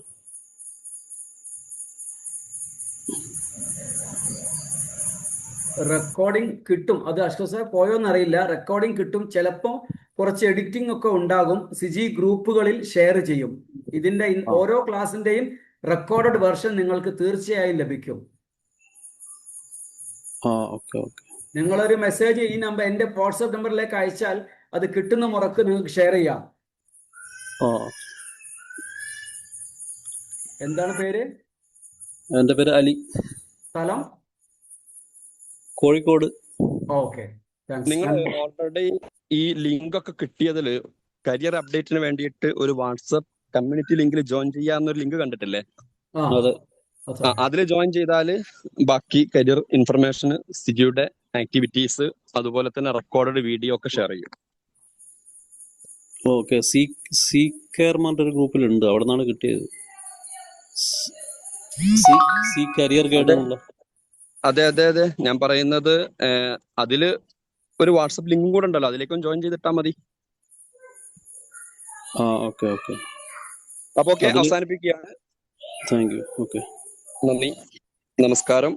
റെക്കോർഡിംഗ് കിട്ടും. അത് അഷ്കർ സാർ പോയോന്നറിയില്ല. റെക്കോർഡിംഗ് കിട്ടും. ചിലപ്പോൾ കുറച്ച് എഡിറ്റിംഗ് ഒക്കെ ഉണ്ടാകും. CG ഗ്രൂപ്പുകളിൽ ഷെയർ ചെയ്യും. ഇതിന്റെ ഓരോ ക്ലാസിന്റെയും റെക്കോർഡഡ് വെർഷൻ നിങ്ങൾക്ക് തീർച്ചയായും ലഭിക്കും. നിങ്ങളൊരു മെസ്സേജ് ഈ നമ്പർ, എന്റെ വാട്സ്ആപ്പ് നമ്പറിലേക്ക് അയച്ചാൽ അത് കിട്ടുന്ന മുറക്ക് നിങ്ങൾക്ക് ഷെയർ ചെയ്യാം. എന്താണ് പേര്? എന്റെ പേര് അലി. സ്ഥലം? കോഴിക്കോട്. ഓക്കെ, നിങ്ങൾ ഓൾറെഡി ഈ ലിങ്ക് ഒക്കെ കിട്ടിയതിൽ കരിയർ അപ്ഡേറ്റിന് വേണ്ടിയിട്ട് ഒരു വാട്സപ്പ് കമ്മ്യൂണിറ്റി ലിങ്കിൽ ജോയിൻ ചെയ്യാന്നൊരു ലിങ്ക് കണ്ടിട്ടില്ലേ? അതിൽ ജോയിൻ ചെയ്താൽ ബാക്കി കരിയർ ഇൻഫർമേഷൻ, CGയുടെ ആക്ടിവിറ്റീസ്, അതുപോലെ തന്നെ റെക്കോർഡഡ് വീഡിയോ ഒക്കെ ഷെയർ ചെയ്യും. ഓക്കെ, സി കെയർ ഒരു ഗ്രൂപ്പിലുണ്ട്, അവിടെ നിന്നാണ് കിട്ടിയത്. C career guide. അതെ അതെ അതെ, ഞാൻ പറയുന്നത് അതില് ഒരു വാട്സപ്പ് ലിങ്കും കൂടെ ഉണ്ടല്ലോ, അതിലേക്കും ജോയിൻ ചെയ്തിട്ടാ മതി. Okay okay. അപ്പൊ ഓക്കെ, അവസാനിപ്പിക്കുകയാണ്. Thank you. ഓക്കെ, നന്ദി, നമസ്കാരം,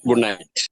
ഗുഡ് നൈറ്റ്.